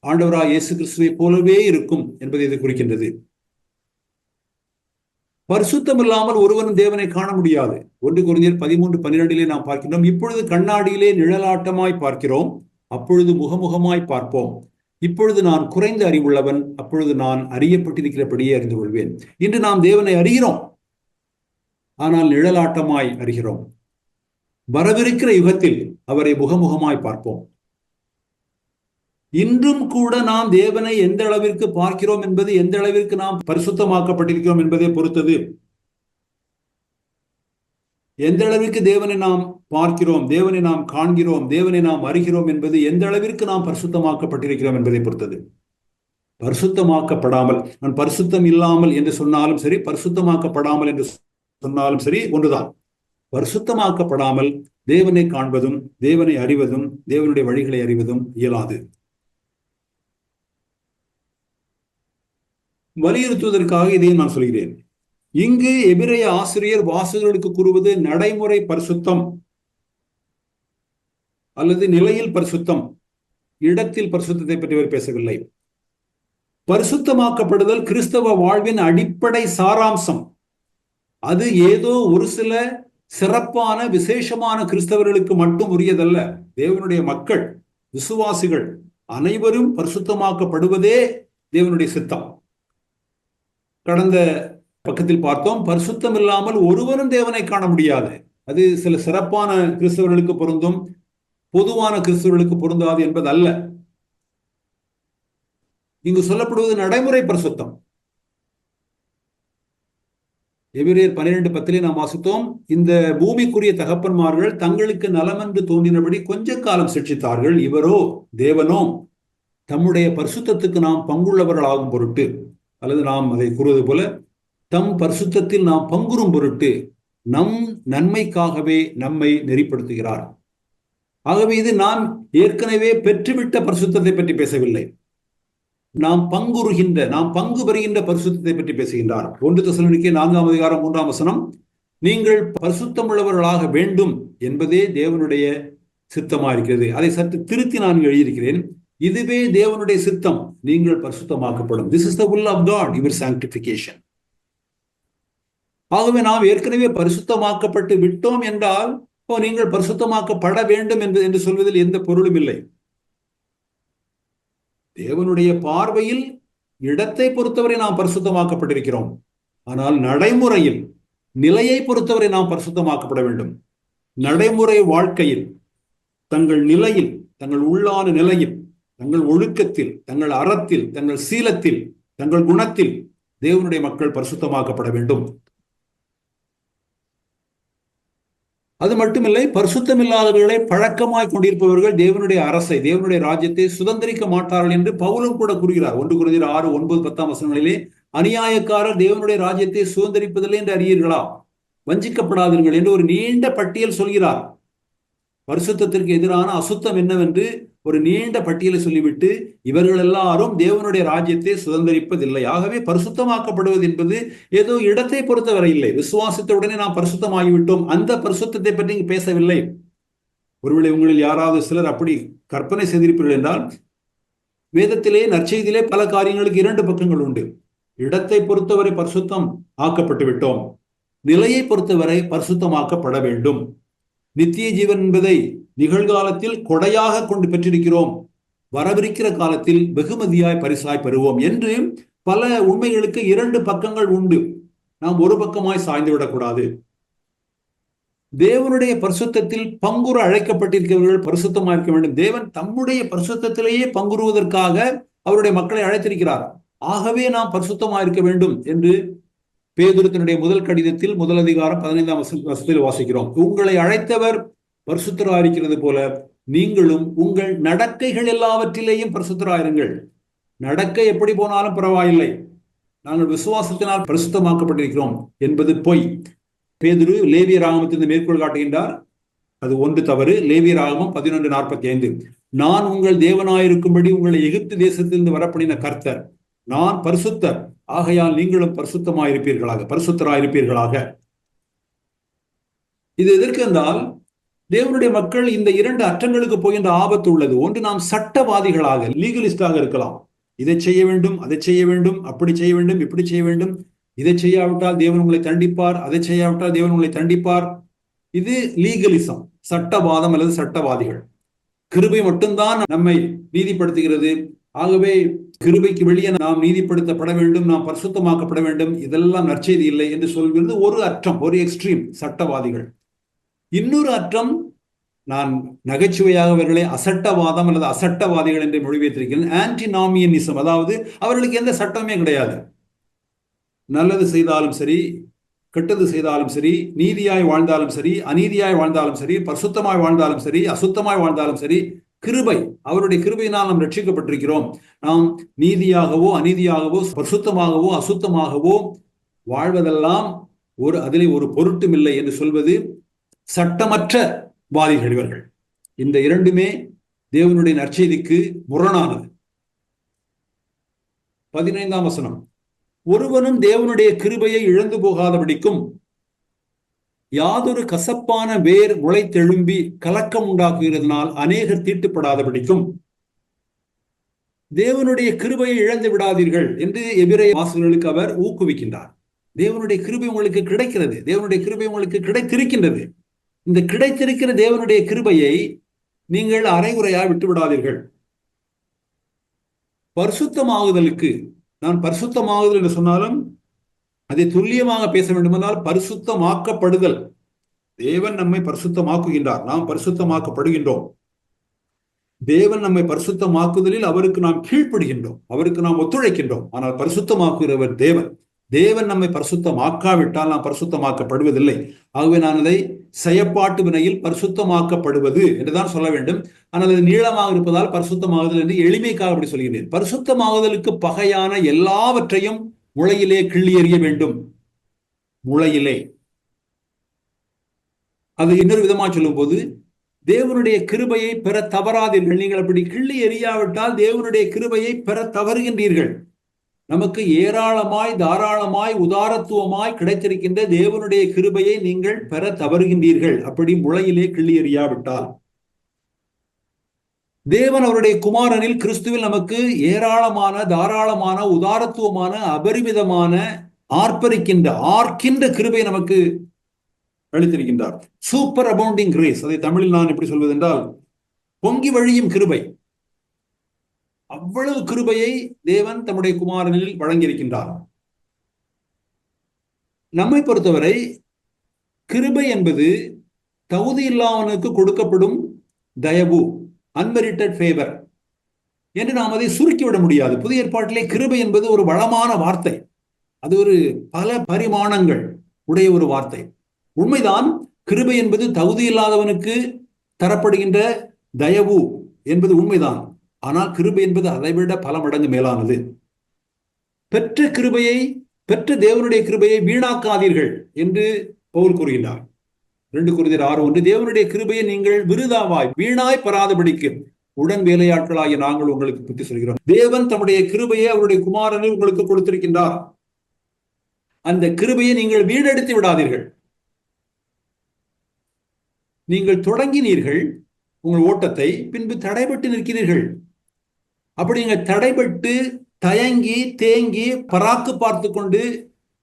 ஆண்டவராய் இயேசு கிறிஸ்துவை போலவே இருக்கும் என்பதை இது குறிக்கின்றது. பரிசுத்தம் இல்லாமல் ஒருவனும் தேவனை காண முடியாது. 1 கொரிந்தியர் 13:12 நாம் பார்க்கிறோம். இப்பொழுது கண்ணாடியிலே நிழலாட்டமாய் பார்க்கிறோம், அப்பொழுது முகமுகமாய் பார்ப்போம். இப்பொழுது நான் குறைந்த அறிவுள்ளவன், அப்பொழுது நான் அறியப்பட்டிருக்கிறபடியே அறிந்து கொள்வேன். இன்று நாம் தேவனை அறிகிறோம், ஆனால் நிழலாட்டமாய் அறிகிறோம். வரவிருக்கிற யுகத்தில் அவரை முகமுகமாய் பார்ப்போம். இன்றும் கூட நாம் தேவனை எந்த அளவிற்கு பார்க்கிறோம் என்பது, எந்த அளவிற்கு நாம் பரிசுத்தமாக்கப்பட்டிருக்கிறோம் என்பதை பொறுத்தது. எந்த அளவிற்கு தேவனை நாம் பார்க்கிறோம், தேவனை நாம் காண்கிறோம், தேவனை நாம் அறிகிறோம் என்பது எந்த அளவிற்கு நாம் பரிசுத்தமாக்கப்பட்டிருக்கிறோம் என்பதை பொறுத்தது. பரிசுத்தமாக்கப்படாமல், நான் பரிசுத்தம் இல்லாமல் என்று சொன்னாலும் சரி, பரிசுத்தமாக்கப்படாமல் என்று சொன்னாலும் சரி ஒன்றுதான். பரிசுத்தமாக்கப்படாமல் தேவனை காண்பதும் தேவனை அறிவதும் தேவனுடைய வழிகளை அறிவதும் இயலாது. வலியுறுத்துவதற்காக இதையும் நான் சொல்கிறேன். இங்கு எபிரேய ஆசிரியர் வாசகர்களுக்கு கூறுவது நடைமுறை பரிசுத்தம் அல்லது நிலையில் பரிசுத்தம், இடத்தில் பரிசுத்தத்தை பற்றி அவர் பேசவில்லை. பரிசுத்தமாக்கப்படுதல் கிறிஸ்தவ வாழ்வின் அடிப்படை சாராம்சம். அது ஏதோ ஒரு சில சிறப்பான விசேஷமான கிறிஸ்தவர்களுக்கு மட்டும் உரியதல்ல. தேவனுடைய மக்கள், விசுவாசிகள் அனைவரும் பரிசுத்தமாக்கப்படுவதே தேவனுடைய சித்தம். கடந்த பக்கத்தில் பார்த்தோம், பரிசுத்தம் இல்லாமல் ஒருவரும் தேவனை காண முடியாது. அது சில சிறப்பான கிறிஸ்தவர்களுக்கு பொருந்தும், பொதுவான கிறிஸ்தவர்களுக்கு பொருந்தாது என்பது அல்ல. இங்கு சொல்லப்படுவது நடைமுறை பரிசுத்தம். எபிரேயர் 12:10 நாம் வாசித்தோம், இந்த பூமிக்குரிய தகப்பன்மார்கள் தங்களுக்கு நலமென்று தோன்றினபடி கொஞ்ச காலம் சிட்சித்தார்கள். இவரோ, தேவனோ, தம்முடைய பரிசுத்தத்துக்கு நாம் பங்குள்ளவர்களாகும் பொருட்டு, அல்லது நாம் அதை கூறுவது போல தம் பரிசுத்தத்தில் நாம் பங்குறும் பொருட்டு நம் நன்மைக்காகவே நம்மை நெறிப்படுத்துகிறார். ஆகவே இது நாம் ஏற்கனவே பெற்றுவிட்ட பரிசுத்தத்தை பற்றி பேசவில்லை. நாம் பங்குறுகின்ற, நாம் பங்கு பெறுகின்ற பரிசுத்தத்தை பற்றி பேசுகின்றார். 1 தெசலோனிக்கேயர் 4:3 நீங்கள் பரிசுத்தம் உள்ளவர்களாக வேண்டும் என்பதே தேவனுடைய சித்தமா இருக்கிறது. அதை சற்று திருத்தி நான் எழுதியிருக்கிறேன். இதுவே தேவனுடைய சித்தம், நீங்கள் பரிசுத்தமாக்கப்படும். This is the will of God, your sanctification. ஆகவே நாம் ஏற்கனவே பரிசுத்தமாக்கப்பட்டு விட்டோம் என்றால் நீங்கள் பரிசுத்தமாக்கப்பட வேண்டும் என்று சொல்வதில் எந்த பொருளும் இல்லை. தேவனுடைய பார்வையில் இடத்தை பொறுத்தவரை நாம் பரிசுத்தமாக்கப்பட்டிருக்கிறோம். ஆனால் நடைமுறையில், நிலையை பொறுத்தவரை நாம் பரிசுத்தமாக்கப்பட வேண்டும். நடைமுறை வாழ்க்கையில், தங்கள் நிலையில், தங்கள் உள்ளான நிலையில், தங்கள் ஒழுக்கத்தில், தங்கள் அறத்தில், தங்கள் சீலத்தில், தங்கள் குணத்தில் தேவனுடைய மக்கள் பரிசுத்தமாக்கப்பட வேண்டும். அது மட்டுமில்லை, பரிசுத்தமில்லாதவர்களை பழக்கமாய் கொண்டிருப்பவர்கள் தேவனுடைய அரசை, தேவனுடைய ராஜ்யத்தை சுதந்திரிக்க மாட்டார்கள் என்று பவுலும் கூட கூறுகிறார். 1 கொரிந்தியர் 6, 9, 10 வசனங்களிலே, அநியாயக்காரர் தேவனுடைய ராஜ்யத்தை சுதந்திரிப்பதில்லை என்று அறியீர்களா, வஞ்சிக்கப்படாதீர்கள் என்று ஒரு நீண்ட பட்டியல் சொல்கிறார். பரிசுத்தத்திற்கு எதிரான அசுத்தம் என்னவென்று ஒரு நீண்ட பட்டியலை சொல்லிவிட்டு, இவர்கள் எல்லாரும் தேவனுடைய ராஜ்யத்தை சுதந்திரிப்பதில்லை. ஆகவே பரிசுத்தமாக்கப்படுவது என்பது ஏதோ இடத்தை பொறுத்தவரை இல்லை. விசுவாசத்தை உடனே நாம் பரிசுத்தமாகிவிட்டோம், அந்த பரிசுத்தத்தை பற்றி இங்கு பேசவில்லை. ஒருவேளை உங்களில் யாராவது சிலர் அப்படி கற்பனை செய்திருப்பீர்கள் என்றால், வேதத்திலே நற்செய்தியிலே பல காரியங்களுக்கு 2 பக்கங்கள் உண்டு. இடத்தை பொறுத்தவரை பரிசுத்தம் ஆக்கப்பட்டு விட்டோம், நிலையை பொறுத்தவரை பரிசுத்தமாக்கப்பட வேண்டும். நித்திய ஜீவன் என்பதை நிகழ்காலத்தில் கொடையாக கொண்டு பெற்றிருக்கிறோம், வரவிருக்கிற காலத்தில் வெகுமதியாய் பரிசாய் பெறுவோம் என்று பல உண்மைகளுக்கு 2 பக்கங்கள் உண்டு. நாம் ஒரு பக்கமாய் சாய்ந்து விடக்கூடாது. தேவனுடைய பரிசுத்தத்தில் பங்குற அழைக்கப்பட்டிருக்கிறவர்கள் பரிசுத்தமாக இருக்க வேண்டும். தேவன் தம்முடைய பரிசுத்தத்திலேயே பங்குறுவதற்காக அவருடைய மக்களை அழைத்திருக்கிறார். ஆகவே நாம் பரிசுத்தமாக இருக்க வேண்டும் என்று பேதுரு தன்னுடைய முதல் கடிதத்தில் 1 அதிகாரம் 15ஆம் வசனத்தில் வாசிக்கிறோம். உங்களை அழைத்தவர் பரிசுத்தராயிருக்கிறது போல நீங்களும் உங்கள் நடக்கைகள் எல்லாவற்றிலேயும் பரிசுத்தராயிருங்கள். நடக்கை எப்படி போனாலும் பரவாயில்லை, நாங்கள் விசுவாசத்தினால் பரிசுத்தமாக்கப்பட்டிருக்கிறோம் என்பது பொய். பேதுரு லேவியராகமத்திலிருந்து மேற்கோள் காட்டுகின்றார். அது ஒன்று தவறு. லேவியராகமம் 11:45, நான் உங்கள் தேவனாயிருக்கும்படி உங்களை எகிப்து தேசத்திலிருந்து வரப்பண்ணின கர்த்தர், நான் பரிசுத்தர், ஆகையால் நீங்களும் பரிசுத்தமாயிருப்பீர்களாக, பரிசுத்தராயிருப்பீர்களாக. இது எதற்கு என்றால், தேவனுடைய மக்கள் இந்த 2 அற்றங்களுக்கு போகின்ற ஆபத்து உள்ளது. ஒன்று, நாம் சட்டவாதிகளாக, லீகலிஸ்டாக இருக்கலாம். இதை செய்ய வேண்டும், அதை செய்ய வேண்டும், அப்படி செய்ய வேண்டும், இப்படி செய்ய வேண்டும், இதை செய்யாவிட்டால் தேவன் உங்களை தண்டிப்பார், அதை செய்யாவிட்டால் தேவன் உங்களை தண்டிப்பார். இது லீகலிசம், சட்டவாதம் அல்லது சட்டவாதிகள். கிருபை மட்டும்தான் நம்மை நீதிப்படுத்துகிறது, ஆகவே கிருபைக்கு வெளியே நாம் நீதிப்படுத்தப்பட வேண்டும், நாம் பரிசுத்தமாக்கப்பட வேண்டும், இதெல்லாம் நற்செய்தி இல்லை என்று சொல்கிறது ஒரு அற்றம், ஒரு எக்ஸ்ட்ரீம், சட்டவாதிகள். இன்னொரு அற்றம், நான் நகைச்சுவையாக அவர்களை அசட்டவாதம் அல்லது அசட்டவாதிகள் என்று மொழிபெயர்த்திருக்கிறேன். ஆன்டினாமியனிசம், அதாவது அவர்களுக்கு எந்த சட்டமே கிடையாது. நல்லது செய்தாலும் சரி, கெட்டது செய்தாலும் சரி, நீதியாய் வாழ்ந்தாலும் சரி, அநீதியாய் வாழ்ந்தாலும் சரி, பரிசுத்தமாய் வாழ்ந்தாலும் சரி, அசுத்தமாய் வாழ்ந்தாலும் சரி, கிருபை, அவருடைய கிருபையினால் நாம் ரட்சிக்கப்பட்டிருக்கிறோம். நாம் நீதியாகவோ அநீதியாகவோ பரிசுத்தமாகவோ அசுத்தமாகவோ வாழ்வதெல்லாம் அதிலே ஒரு பொருட்டும் இல்லை என்று சொல்வது சட்டமற்ற வாதிகள் இவர்கள். இந்த 2மே தேவனுடைய நற்செய்திக்கு முரணானது. 15ஆம் வசனம், ஒருவனும் தேவனுடைய கிருபையை இழந்து போகாதபடிக்கும் யாதொரு கசப்பான வேர் முளைத்தெழும்பி கலக்கம் உண்டாக்குகிறதுனால் அநேகர் தீட்டுப்படாதபடிக்கும் தேவனுடைய கிருபையை இழந்து விடாதீர்கள் என்று எபிரேய வாசகர்களுக்கு அவர் ஊக்குவிக்கின்றார். தேவனுடைய கிருபை உங்களுக்கு கிடைக்கிறது, தேவனுடைய கிருபை உங்களுக்கு கிடைத்திருக்கின்றது. இந்த கிடைத்திருக்கிற தேவனுடைய கிருபையை நீங்கள் அரைகுறையா விட்டு விடாதீர்கள். பரிசுத்தமாகுதலுக்கு, நான் பரிசுத்தமாகுதல் என்று சொன்னாலும் அதை துல்லியமாக பேச வேண்டுமென்றால் பரிசுத்தமாக்கப்படுதல். தேவன் நம்மை பரிசுத்தமாக்குகின்றார், நாம் பரிசுத்தமாக்கப்படுகின்றோம். தேவன் நம்மை பரிசுத்தமாக்குதலில் அவருக்கு நாம் கீழ்ப்படுகின்றோம், அவருக்கு நாம் ஒத்துழைக்கின்றோம். ஆனால் பரிசுத்தமாக்குகிறவர் தேவன். தேவன் நம்மை பரிசுத்தமாக்காவிட்டால் நாம் பரிசுத்தமாக்கப்படுவதில்லை. ஆகவே நான் அதை செயற்பாட்டு வினையில் பரிசுத்தமாக்கப்படுவது என்றுதான் சொல்ல வேண்டும். ஆனால் அது நீளமாக இருப்பதால் பரிசுத்தமாகுதல் என்று எளிமைக்காக அப்படி சொல்கிறேன். பரிசுத்தமாகுதலுக்கு பகையான எல்லாவற்றையும் முளையிலே கிள்ளி எறிய வேண்டும். முளையிலே. அது இன்னொரு விதமாக சொல்லும் போது, தேவனுடைய கிருபையை பெற தவறாதீர்கள். நீங்கள் அப்படி கிள்ளி எறியாவிட்டால் தேவனுடைய கிருபையை பெற தவறுகின்றீர்கள். நமக்கு ஏராளமாய் தாராளமாய் உதாரத்துவமாய் கிடைத்திருக்கின்ற தேவனுடைய கிருபையை நீங்கள் பெற தவறுகின்றீர்கள், அப்படி முளையிலே கிள்ளி எறியாவிட்டால். தேவன் அவருடைய குமாரனில் கிறிஸ்துவில் நமக்கு ஏராளமான தாராளமான உதாரத்துவமான அபரிமிதமான ஆர்க்கின்ற கிருபை நமக்கு அளித்திருக்கின்றார். Super abounding grace. அதை தமிழில் நான் எப்படி சொல்வது என்றால், பொங்கி வழியும் கிருபை. அவ்வளவு கிருபையை தேவன் தம்முடைய குமாரனில் வழங்கியிருக்கின்றார். நம்மை பொறுத்தவரை கிருபை என்பது தகுதி இல்லாதவனுக்கு கொடுக்கப்படும் தயவு, அன்மெரிட்டட் ஃபேவர் என்று நாம் அதை சுருக்கிவிட முடியாது. புதிய ஏற்பாட்டிலே கிருபை என்பது ஒரு வளமான வார்த்தை, அது ஒரு பல பரிமாணங்கள் உடைய ஒரு வார்த்தை. உண்மைதான், கிருபை என்பது தகுதி இல்லாதவனுக்கு தரப்படுகின்ற தயவு என்பது உண்மைதான். ஆனால் கிருபை என்பது அதைவிட பல மடங்கு மேலானது. பெற்ற கிருபையை, பெற்ற தேவனுடைய கிருபையை வீணாக்காதீர்கள் என்று பவுல் கூறுகின்றார். 2 கொரிந்தியர் 6:1, தேவனுடைய கிருபையை நீங்கள் விருதாவாய் வீணாய் பெறாதபடிக்கு உடன் வேலையாட்களாகிய நாங்கள் உங்களுக்கு புத்தி சொல்கிறோம். தேவன் தம்முடைய கிருபையை அவருடைய குமாரனில் உங்களுக்கு கொடுத்திருக்கின்றார். அந்த கிருபையை நீங்கள் வீணடித்து விடாதீர்கள். நீங்கள் தொடங்கினீர்கள் உங்கள் ஓட்டத்தை, பின்பு தடைபட்டு நிற்கிறீர்கள். அப்படி நீங்கள் தடைபட்டு தயங்கி தேங்கி பராக்கு பார்த்து கொண்டு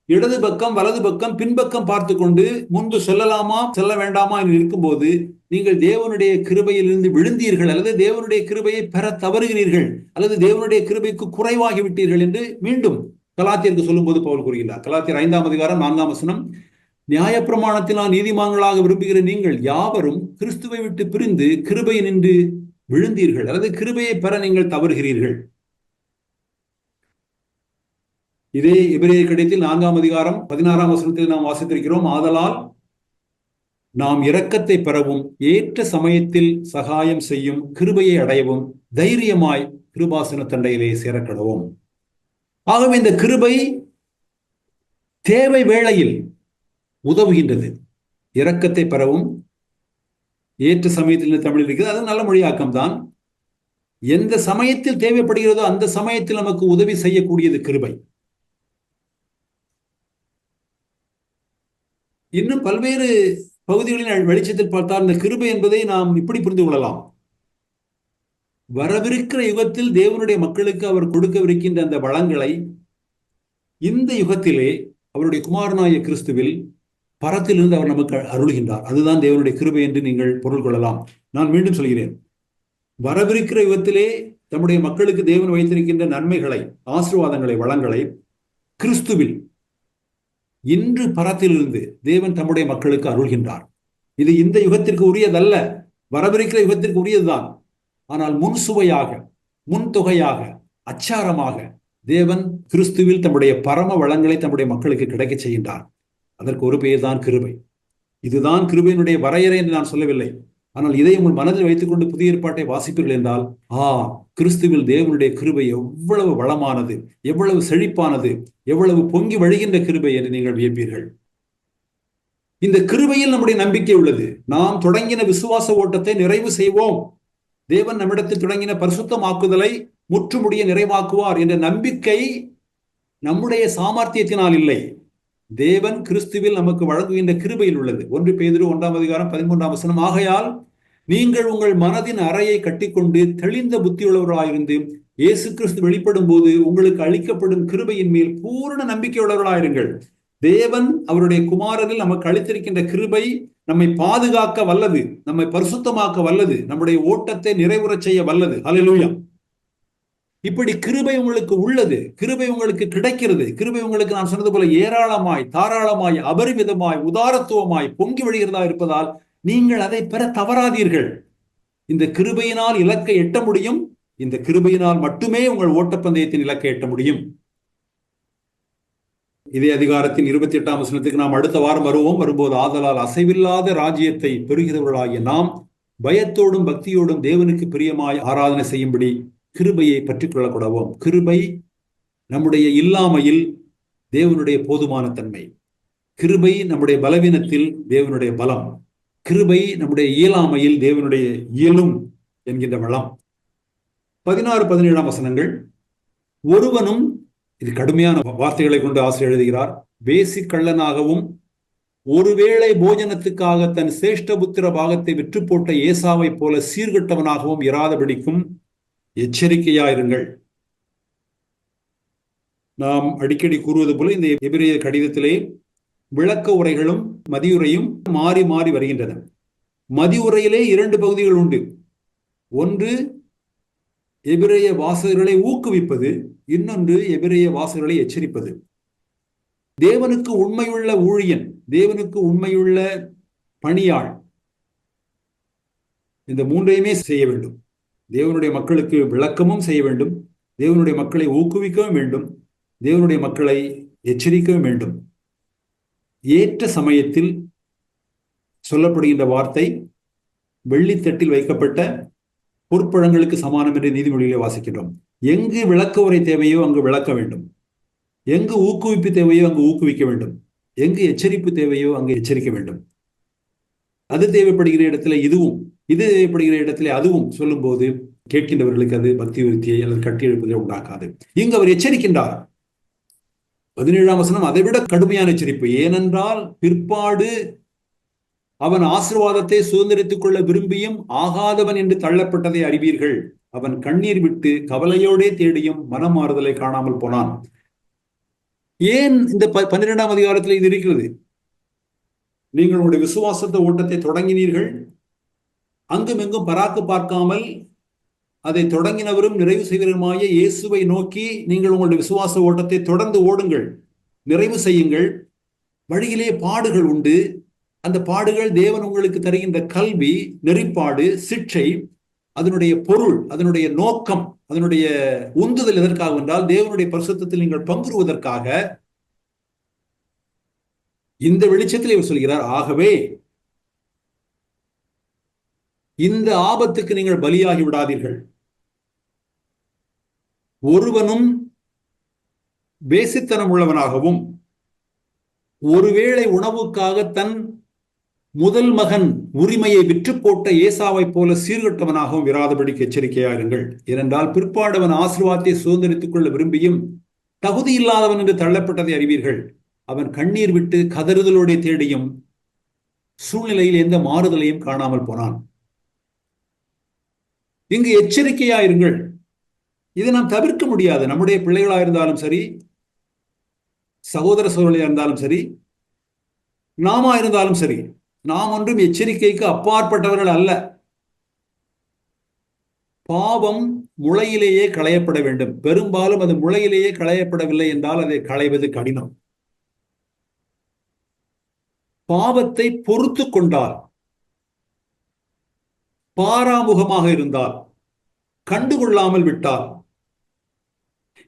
இடது பக்கம் வலது பக்கம் பின்பக்கம் பார்த்து கொண்டு முன்பு செல்லலாமா செல்ல வேண்டாமா என்று இருக்கும்போது நீங்கள் தேவனுடைய கிருபையிலிருந்து விழுந்தீர்கள், அல்லது தேவனுடைய கிருபையை பெற தவறுகிறீர்கள், அல்லது தேவனுடைய கிருபைக்கு குறைவாகி விட்டீர்கள் என்று மீண்டும் கலாத்தியருக்கு சொல்லும் போது பவுல் கூறுகிறார். கலாத்தியர் 5:4, நியாயப்பிரமாணத்தினால் நீதிமான்களாக விரும்புகிற நீங்கள் யாவரும் கிறிஸ்துவை விட்டு பிரிந்து கிருபையை நின்று விழுந்தீர்கள், அல்லது கிருபையை பெற நீங்கள் தவறுகிறீர்கள். இதே எபிரேயர் கடிதத்தில் 4:16 நாம் வாசித்திருக்கிறோம். ஆதலால் நாம் இரக்கத்தை பெறவும் ஏற்ற சமயத்தில் சகாயம் செய்யும் கிருபையை அடையவும் தைரியமாய் கிருபாசன தண்டையிலே சேரக்கடவும். ஆகவே இந்த கிருபை தேவை வேளையில் உதவுகின்றது. இரக்கத்தை பெறவும் ஏற்ற சமயத்தில் தமிழில் இருக்கிறது, அது நல்ல மொழியாக்கம் தான். எந்த சமயத்தில் தேவைப்படுகிறதோ அந்த சமயத்தில் நமக்கு உதவி செய்யக்கூடியது கிருபை. இன்னும் பல்வேறு பகுதிகளின் வெளிச்சத்தில் பார்த்தால் இந்த கிருபை என்பதை நாம் இப்படி புரிந்து கொள்ளலாம். வரவிருக்கிற யுகத்தில் தேவனுடைய மக்களுக்கு அவர் கொடுக்கவிருக்கின்ற அந்த வளங்களை இந்த யுகத்திலே அவருடைய குமாரனாய கிறிஸ்துவில் பரத்திலிருந்து அவர் நமக்கு அருளுகின்றார். அதுதான் தேவனுடைய கிருபை என்று நீங்கள் பொருள் கொள்ளலாம். நான் மீண்டும் சொல்கிறேன், வரவிருக்கிற யுகத்திலே தம்முடைய மக்களுக்கு தேவன் வைத்திருக்கின்ற நன்மைகளை, ஆசீர்வாதங்களை, வளங்களை கிறிஸ்துவில் இன்று பரத்திலிருந்து தேவன் தம்முடைய மக்களுக்கு அருள்கின்றார். இது இந்த யுகத்திற்கு உரியதல்ல, வரவிருக்கிற யுகத்திற்கு உரியதுதான். ஆனால் முன் சுவையாக, முன் தொகையாக, அச்சாரமாக தேவன் கிறிஸ்துவில் தம்முடைய பரம வளங்களை தம்முடைய மக்களுக்கு கிடைக்க செய்கின்றார். அதற்கு ஒரு பெயர் தான் கிருபை. இதுதான் கிருபையினுடைய வரையறை என்று நான் சொல்லவில்லை. ஆனால் இதை உங்கள் மனதில் வைத்துக் கொண்டு புதிய ஏற்பாட்டை வாசிப்பீர்கள் என்றால், கிறிஸ்துவில் தேவனுடைய கிருபை எவ்வளவு வளமானது, எவ்வளவு செழிப்பானது, எவ்வளவு பொங்கி வழிகின்ற கிருபை என்று நீங்கள் வியப்பீர்கள். இந்த கிருபையில் நம்முடைய நம்பிக்கை உள்ளது. நாம் தொடங்கின விசுவாச ஓட்டத்தை நிறைவு செய்வோம். தேவன் நம்மிடத்தில் தொடங்கின பரிசுத்தமாக்குதலை முற்றுமுடிய நிறைவாக்குவார் என்ற நம்பிக்கை நம்முடைய சாமர்த்தியத்தினால் இல்லை, தேவன் கிறிஸ்துவில் நமக்கு வழங்குகின்ற கிருபையில் உள்ளது. 1 பேதுரு 1:13, ஆகையால் நீங்கள் உங்கள் மனதின் அறையை கட்டிக்கொண்டு தெளிந்த புத்தியுள்ளவர்களாயிருந்து இயேசு கிறிஸ்து வெளிப்படும் போது உங்களுக்கு அளிக்கப்படும் கிருபையின் மேல் பூரண நம்பிக்கையுள்ளவர்களாயிருங்கள். தேவன் அவருடைய குமாரனில் நமக்கு அளித்திருக்கின்ற கிருபை நம்மை பாதுகாக்க வல்லது, நம்மை பரிசுத்தமாக்க வல்லது, நம்முடைய ஓட்டத்தை நிறைவுறச் செய்ய வல்லது. ஹல்லேலூயா. இப்படி கிருபை உங்களுக்கு உள்ளது, கிருபை உங்களுக்கு கிடைக்கிறது. கிருபை உங்களுக்கு நான் சொன்னது போல ஏராளமாய், தாராளமாய், அபரிமிதமாய், உதாரத்துவமாய் பொங்கி வழிகிறதா இருப்பதால் நீங்கள் அதை பெற தவறாதீர்கள். இந்த கிருபையினால் இலக்கை எட்ட முடியும். இந்த கிருபையினால் மட்டுமே உங்கள் ஓட்டப்பந்தயத்தின் இலக்கை எட்ட முடியும். இதே அதிகாரத்தின் 28 நாம் அடுத்த வாரம் வரும்போது, ஆதலால் அசைவில்லாத ராஜ்யத்தை பெறுகிறவர்களாகிய நாம் பயத்தோடும் பக்தியோடும் தேவனுக்கு பிரியமாய் ஆராதனை செய்யும்படி கிருபையை பற்றிக் கொள்ளக்கூடவும். கிருபை நம்முடைய இல்லாமையில் தேவனுடைய போதுமான தன்மை, கிருபை நம்முடைய பலவீனத்தில் தேவனுடைய பலம், கிருபை நம்முடைய இயலாமையில் தேவனுடைய இயலும் என்கின்ற வளம். 16-17 ஒருவனும், இது கடுமையான வார்த்தைகளை கொண்டு ஆசிரியர் எழுதுகிறார், வேசி கள்ளனாகவும் ஒருவேளை போஜனத்துக்காக தன் சேஷ்டபுத்திர பாகத்தை விற்று போட்ட ஏசாவை போல சீர்கட்டவனாகவும் இராதபடிக்கும் எச்சரிக்கையாயிருங்கள். நாம் அடிக்கடி கூறுவது போல இந்த எபிரேய கடிதத்திலே விளக்க உரைகளும் மதியுரையும் மாறி மாறி வருகின்றன. மதியுரையிலே 2 பகுதிகள் உண்டு. ஒன்று எபிரேய வாசகர்களை ஊக்குவிப்பது, இன்னொன்று எபிரேய வாசகர்களை எச்சரிப்பது. தேவனுக்கு உண்மையுள்ள ஊழியன், தேவனுக்கு உண்மையுள்ள பணியாள், இந்த 3ஐயுமே செய்ய வேண்டும். தேவனுடைய மக்களுக்கு விளக்கமும் செய்ய வேண்டும், தேவனுடைய மக்களை ஊக்குவிக்கவும் வேண்டும், தேவனுடைய மக்களை எச்சரிக்கவும் வேண்டும். ஏற்ற சமயத்தில் சொல்லப்படுகின்ற வார்த்தை வெள்ளித்தட்டில் வைக்கப்பட்ட பொற்பழங்களுக்கு சமானம் என்று நீதிமொழிகளை வாசிக்கின்றோம். எங்கு விளக்க உரை தேவையோ அங்கு விளக்க வேண்டும், எங்கு ஊக்குவிப்பு தேவையோ அங்கு ஊக்குவிக்க வேண்டும், எங்கு எச்சரிப்பு தேவையோ அங்கு எச்சரிக்க வேண்டும். அது தேவைப்படுகிற இடத்துல இதுவும், இது தேவைப்படுகிற இடத்துல அதுவும் சொல்லும் போது கேட்கின்றவர்களுக்கு அது பக்தி விருத்தியை அல்லது கட்டி எழுப்பதை உண்டாக்காது. இங்கு அவர் எச்சரிக்கின்றார். 17ஆம் வசனம் அதைவிட கடுமையான எச்சரிப்பு. ஏனென்றால் பிற்பாடு அவன் ஆசீர்வாதத்தை சுதந்திரித்துக் கொள்ள விரும்பியும் ஆகாதவன் என்று தள்ளப்பட்டதை அறிவீர்கள். அவன் கண்ணீர் விட்டு கவலையோடே தேடியும் மனமாறுதலை காணாமல் போனான். ஏன் இந்த 12ஆம் அதிகாரத்தில் இது இருக்கிறது? நீங்கள் உங்களுடைய விசுவாசத்தை ஓட்டத்தை தொடங்கினீர்கள், அங்கும் எங்கும் பராக்கு பார்க்காமல் அதை தொடங்கினவரும் நிறைவு செய்வருமாய இயேசுவை நோக்கி நீங்கள் உங்களுடைய விசுவாச ஓட்டத்தை தொடர்ந்து ஓடுங்கள், நிறைவு செய்யுங்கள். வழியிலே பாடுகள் உண்டு. அந்த பாடுகள் தேவன் உங்களுக்கு தருகின்ற கல்வி, நெறிப்பாடு, சிக்ஷை. அதனுடைய பொருள், அதனுடைய நோக்கம், அதனுடைய உந்துதல் எதற்காக என்றால் தேவனுடைய பரிசுத்தத்தில் நீங்கள் பங்குறுவதற்காக. இந்த வெளிச்சத்தில் இவர் சொல்கிறார், ஆகவே இந்த ஆபத்துக்கு நீங்கள் பலியாகி விடாதீர்கள். ஒருவனும் வேசித்தனம் உள்ளவனாகவும் ஒருவேளை உணவுக்காக தன் முதல் மகன் உரிமையை விற்று போட்ட ஏசாவை போல சீர்கட்டவனாகவும் இராதபடிக்கு எச்சரிக்கையாயிருங்கள். ஏனென்றால் பிற்பாடவன் ஆசீர்வாதத்தை சுதந்திரித்துக் கொள்ள விரும்பியும் தகுதி இல்லாதவன் என்று தள்ளப்பட்டதை அறிவீர்கள். அவன் கண்ணீர் விட்டு கதறுதலோടെ தேடியும் சூழ்நிலையில் எந்த மாறுதலையும் காணாமல் போனான். இங்கு எச்சரிக்கையாயிருங்கள். இதை நாம் தவிர்க்க முடியாது. நம்முடைய பிள்ளைகளா இருந்தாலும் சரி, சகோதர சகோதரியா இருந்தாலும் சரி, நாமா இருந்தாலும் சரி, நாம் ஒன்றும் எச்சரிக்கைக்கு அப்பாற்பட்டவர்கள் அல்ல. பாவம் முளையிலேயே களையப்பட வேண்டும். பெரும்பாலும் அது முளையிலேயே களையப்படவில்லை என்றால் அதை களைவது கடினம். பாவத்தை பொறுத்து கொண்டால், பாராமுகமாக இருந்தால், கண்டுகொள்ளாமல் விட்டால்,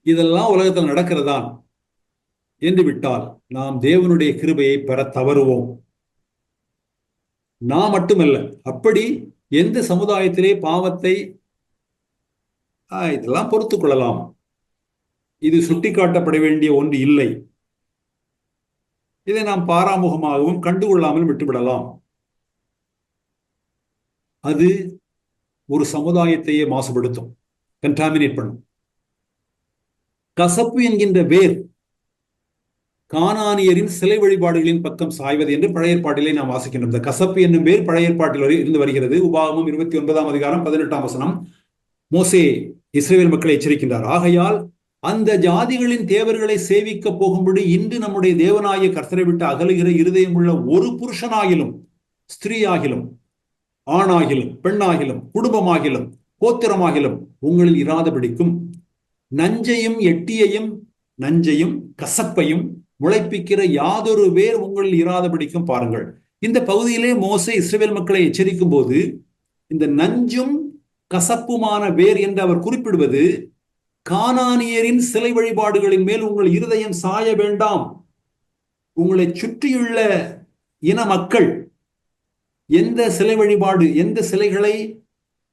இதெல்லாம் உலகத்தில் நடக்கிறதான் என்று விட்டால் நாம் தேவனுடைய கிருபையை பெற தவறுவோம். நான் மட்டுமல்ல, அப்படி எந்த சமுதாயத்திலே பாவத்தை இதெல்லாம் பொறுத்துக் கொள்ளலாம், இது சுட்டிக்காட்டப்பட வேண்டிய ஒன்று இல்லை, இதை நாம் பாராமுகமாகவும் கண்டுகொள்ளாமல் விட்டுவிடலாம், அது ஒரு சமுதாயத்தையே மாசுபடுத்தும், கண்டாமினேட் பண்ணும். கசப்பு என்கின்ற வேர் கானானியரின் சிலை வழிபாடுகளின் பக்கம் சாய்வது என்று பழைய ஏற்பாட்டிலே நாம் வாசிக்கின்றோம். இந்த கசப்பு என்னும் வேர் பழைய ஏற்பாட்டில் இருந்து வருகிறது. உபாகமம் 29ஆம் அதிகாரம் 18ஆம் வசனம். மோசே இஸ்ரவேல் மக்களை எச்சரிக்கின்றார். ஆகையால் அந்த ஜாதிகளின் தேவர்களை சேவிக்க போகும்படி இன்று நம்முடைய தேவனாகிய கர்த்தரை விட்டு அகலுகிற இருதயம் உள்ள ஒரு புருஷனாகிலும் ஸ்திரீயாகிலும் ஆணாகிலும் பெண்ணாகிலும் குடும்பமாகிலும் கோத்திரமாகிலும் உங்களில் இராதபடிக்கும் நஞ்சையும் எட்டியையும் நஞ்சையும் கசப்பையும் முளைப்பிக்கிற யாதொரு வேர் உங்களில் இராதபடிக்கும் பாருங்கள். இந்த பகுதியிலே மோசே இஸ்ரவேல் மக்களை எச்சரிக்கும் போது இந்த நஞ்சும் கசப்புமான வேர் என்று அவர் குறிப்பிடுவது கானானியரின் சிலை வழிபாடுகளின் மேல் உங்கள் இருதயம் சாய வேண்டாம். உங்களை சுற்றியுள்ள இன மக்கள் எந்த சிலை வழிபாடு, எந்த சிலைகளை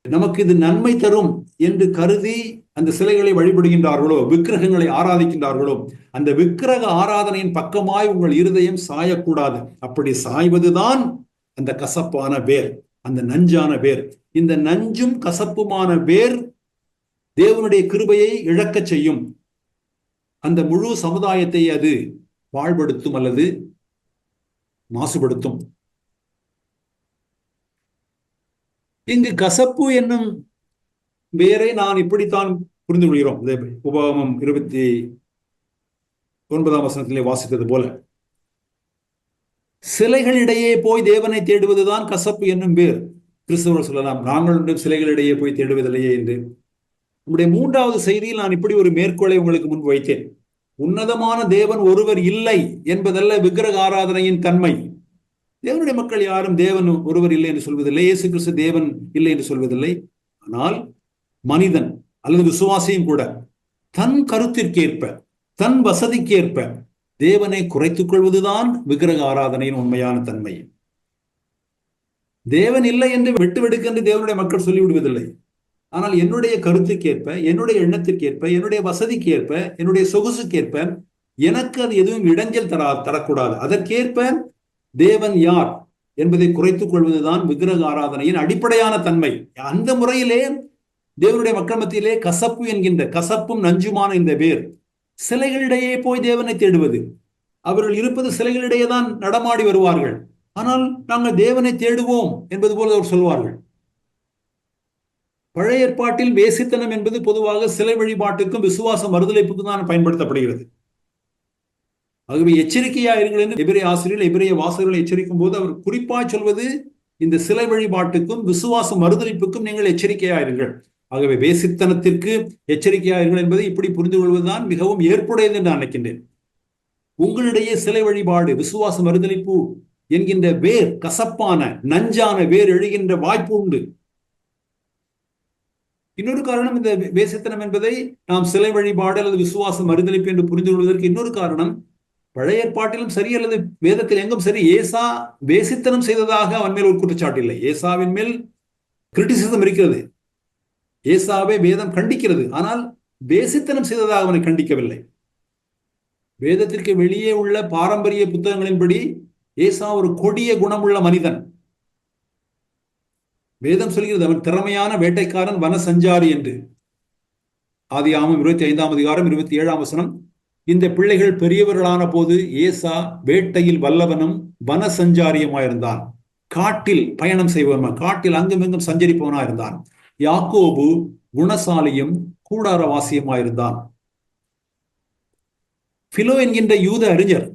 நமக்கு இது நன்மை தரும் என்று கருதி அந்த சிலைகளை வழிபடுகின்றார்களோ, விக்கிரகங்களை ஆராதிக்கின்றார்களோ, அந்த விக்கிரக ஆராதனையின் பக்கமாய் உங்கள் இருதயம் சாயக்கூடாது. அப்படி சாய்வதுதான் அந்த கசப்பான வேர், அந்த நஞ்சான வேர். இந்த நஞ்சும் கசப்புமான வேர் தேவனுடைய கிருபையை இழக்க செய்யும். அந்த முழு சமுதாயத்தை அது வாழ்படுத்தும் அல்லது மாசுபடுத்தும். இங்கு கசப்பு என்னும் வேரை நான் இப்படித்தான் புரிந்து கொள்கிறோம். உபாகமம் 29ஆம் வசனத்திலே வாசித்தது போல சிலைகளிடையே போய் தேவனை தேடுவதுதான் கசப்பு என்னும் வேர். கிறிஸ்தவர்கள் சொல்லலாம், நாங்கள் ஒன்றும் சிலைகளிடையே போய் தேடுவதில்லையே என்று. நம்முடைய 3வது செய்தியில் நான் இப்படி ஒரு மேற்கோளை உங்களுக்கு முன்பு வைத்தேன். உன்னதமான தேவன் ஒருவர் இல்லை என்பதல்ல விக்கிரக ஆராதனையின் தன்மை. தேவனுடைய மக்கள் யாரும் தேவன் ஒருவர் இல்லை என்று சொல்வதில்லை, இயேசு கிறிஸ்து தேவன் இல்லை என்று சொல்வதில்லை. ஆனால் மனிதன் அல்லது விசுவாசியும் கூட தன் கருத்திற்கேற்ப, தன் வசதிக்கேற்ப தேவனை குறைத்துக் கொள்வதுதான் விக்கிரக ஆராதனையின் உண்மையான தன்மை. தேவன் இல்லை என்று வெட்டு வெடுக்கு என்று தேவனுடைய மக்கள் சொல்லிவிடுவதில்லை. ஆனால் என்னுடைய கருத்துக்கேற்ப, என்னுடைய எண்ணத்திற்கேற்ப, என்னுடைய வசதிக்கேற்ப, என்னுடைய சொகுசுக்கேற்ப எனக்கு அது எதுவும் இடைஞ்சல் தரக்கூடாது. அதற்கேற்ப தேவன் யார் என்பதை குறைத்துக் கொள்வதுதான் விக்கிரக ஆராதனையின் அடிப்படையான தன்மை. அந்த முறையிலே தேவனுடைய மக்கள் மத்தியிலே கசப்பு என்கின்ற, கசப்பும் நஞ்சுமான இந்த வேர் சிலைகளிடையே போய் தேவனை தேடுவது. அவர்கள் இருப்பது சிலைகளிடையே தான் நடமாடி வருவார்கள். ஆனால் நாங்கள் தேவனை தேடுவோம் என்பது போல அவர் சொல்வார்கள். பழைய ஏற்பாட்டில் வேசித்தனம் என்பது பொதுவாக சிலை வழிபாட்டுக்கும் விசுவாச மறுதலிப்புக்கும் தான் பயன்படுத்தப்படுகிறது. ஆகவே எச்சரிக்கையா இருங்கள் என்று எபிரேய ஆசிரியர் எபிரேய வாசகர்களை எச்சரிக்கும் போது அவர் குறிப்பாய் சொல்வது இந்த சிலை வழிபாட்டுக்கும் விசுவாச மறுதலிப்புக்கும் நீங்கள் எச்சரிக்கையா இருங்கள். ஆகவே வேசித்தனத்திற்கு எச்சரிக்கையா இருங்கள் என்பதை இப்படி புரிந்து கொள்வதுதான் மிகவும் ஏற்புடையது என்று நான் நினைக்கின்றேன். உங்களிடையே சிலை வழிபாடு, விசுவாச மறுதலிப்பு என்கின்ற வேர், கசப்பான நஞ்சான வேர் எழுகின்ற வாய்ப்பு உண்டு. இன்னொரு காரணம், இந்த வேசித்தனம் என்பதை நாம் சிலை வழிபாடு அல்லது விசுவாச மறுதலிப்பு என்று புரிந்து கொள்வதற்கு இன்னொரு காரணம், பழைய ஏற்பாட்டிலும் சரி அல்லது வேதத்தில் எங்கும் சரி, ஏசா வேசித்தனம் செய்ததாக அவன் மேல் ஒரு குற்றச்சாட்டு இல்லை. ஏசாவின் மேல் கிரிட்டிசிசம் இருக்கிறது. ஏசாவை வேதம் கண்டிக்கிறது. ஆனால் வேசித்தனம் செய்ததாக அவனை கண்டிக்கவில்லை. வேதத்திற்கு வெளியே உள்ள பாரம்பரிய புத்தகங்களின்படி ஏசா ஒரு கொடிய குணமுள்ள மனிதன். வேதம் சொல்கிறது அவன் திறமையான வேட்டைக்காரன், வன சஞ்சாரி என்று. ஆதியாகமம் 25ஆம் அதிகாரம் 27ஆம் வசனம், இந்த பிள்ளைகள் பெரியவர்களான போது ஏசா வேட்டையில் வல்லவனும் வன சஞ்சாரியுமாயிருந்தான். காட்டில் பயணம் செய்வவன், காட்டில் அங்குமிங்கும் சஞ்சரிப்பவனாயிருந்தான். யாக்கோபு குணசாலியும் கூடாரவாசியுமாயிருந்தான். பிலோ என்கின்ற யூத அறிஞர்,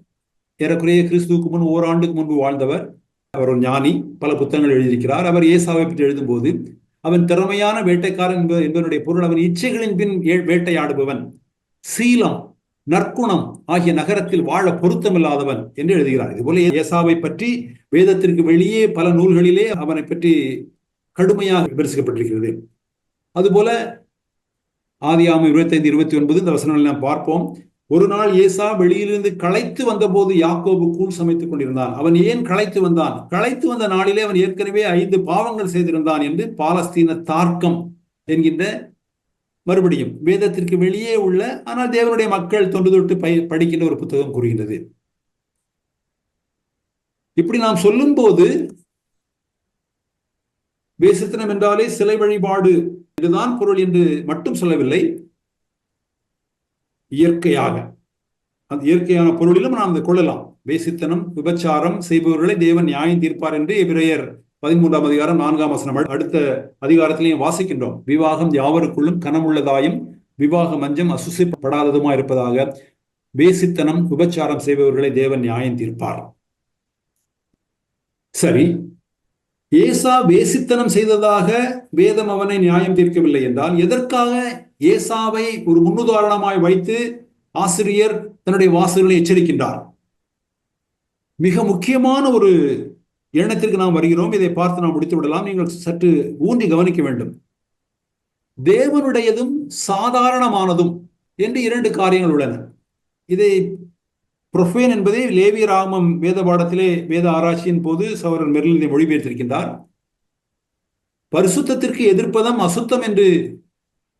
ஏறக்குறைய கிறிஸ்துவுக்கு முன் ஓராண்டுக்கு முன்பு வாழ்ந்தவர். அவர் ஒரு ஞானி, பல புத்தகங்கள் எழுதியிருக்கிறார். அவர் ஏசாவை பற்றி எழுதும்போது அவன் திறமையான வேட்டைக்காரன் என்பதனுடைய பொருள் அவன் இச்சைகளின் பின் வேட்டையாடுபவன், சீலம், நற்குணம் ஆகிய நகரத்தில் வாழ பொருத்தமில்லாதவன் என்று எழுதுகிறார். இதுபோல ஏசாவை பற்றி வேதத்திற்கு வெளியே பல நூல்களிலே அவனை பற்றி கடுமையாக விமர்சிக்கப்பட்டிருக்கிறது. அதுபோல ஆதியாகமம் 25-29 இந்த வசனங்களை நாம் பார்ப்போம். ஒரு நாள் ஏசா வெளியிலிருந்து களைத்து வந்தபோது யாக்கோபு கூழ் சமைத்துக் கொண்டிருந்தான். அவன் ஏன் களைத்து வந்தான்? களைத்து வந்த நாளிலே அவன் ஏற்கனவே 5 பாவங்கள் செய்திருந்தான் என்று பாலஸ்தீன தார்க்கம் என்கின்ற, மறுபடியும் வேதத்திற்கு வெளியே உள்ள ஆனால் தேவனுடைய மக்கள் தொன்று தொட்டு படிக்கின்ற ஒரு புத்தகம் கூறுகின்றது. இப்படி நாம் சொல்லும் போது வேசித்தனம் என்றாலே சிலை வழிபாடு இதுதான் பொருள் என்று மட்டும் சொல்லவில்லை. இயற்கையாக அந்த இயற்கையான பொருளிலும் நாம் அதை கொள்ளலாம். வேசித்தனம், விபச்சாரம் செய்பவர்களை தேவன் நியாயம் தீர்ப்பார் என்று எபிரேயர் 13ஆம் அதிகாரம் 4ஆம் வசனம் அடுத்த அதிகாரத்திலேயும் வாசிக்கின்றோம். விவாகம் யாவருக்குள்ளும் கனமுள்ளதாயும் விவாக மஞ்சம் அசுசிப்படாததுமா இருப்பதாக வேசித்தனம், விபச்சாரம் செய்பவர்களை தேவன் நியாயம் தீர்ப்பார். சரி, ஏசா வேசித்தனம் செய்ததாக வேதம் அவனை நியாயம் தீர்க்கவில்லை என்றால் எதற்காக ஏசாவை ஒரு முன்னுதாரணமாய் வைத்து ஆசிரியர் தன்னுடைய வாசகர்களை எச்சரிக்கின்றார்? மிக முக்கியமான ஒரு எண்ணத்திற்கு நாம் வருகிறோம். இதை பார்த்து நாம் முடித்து விடலாம். நீங்கள் சற்று ஊன்றி கவனிக்க வேண்டும். தேவனுடையதும் சாதாரணமானதும் என்று 2 காரியங்கள் உள்ளன. இதை புரொஃபேன் என்பதை லேவியராகமம் வேத பாடத்திலே, வேத ஆராய்ச்சியின் போது சகோதரர் மெர்லின் இதை மொழிபெயர்த்திருக்கின்றார். பரிசுத்தத்திற்கு எதிர்ப்பதம் அசுத்தம் என்று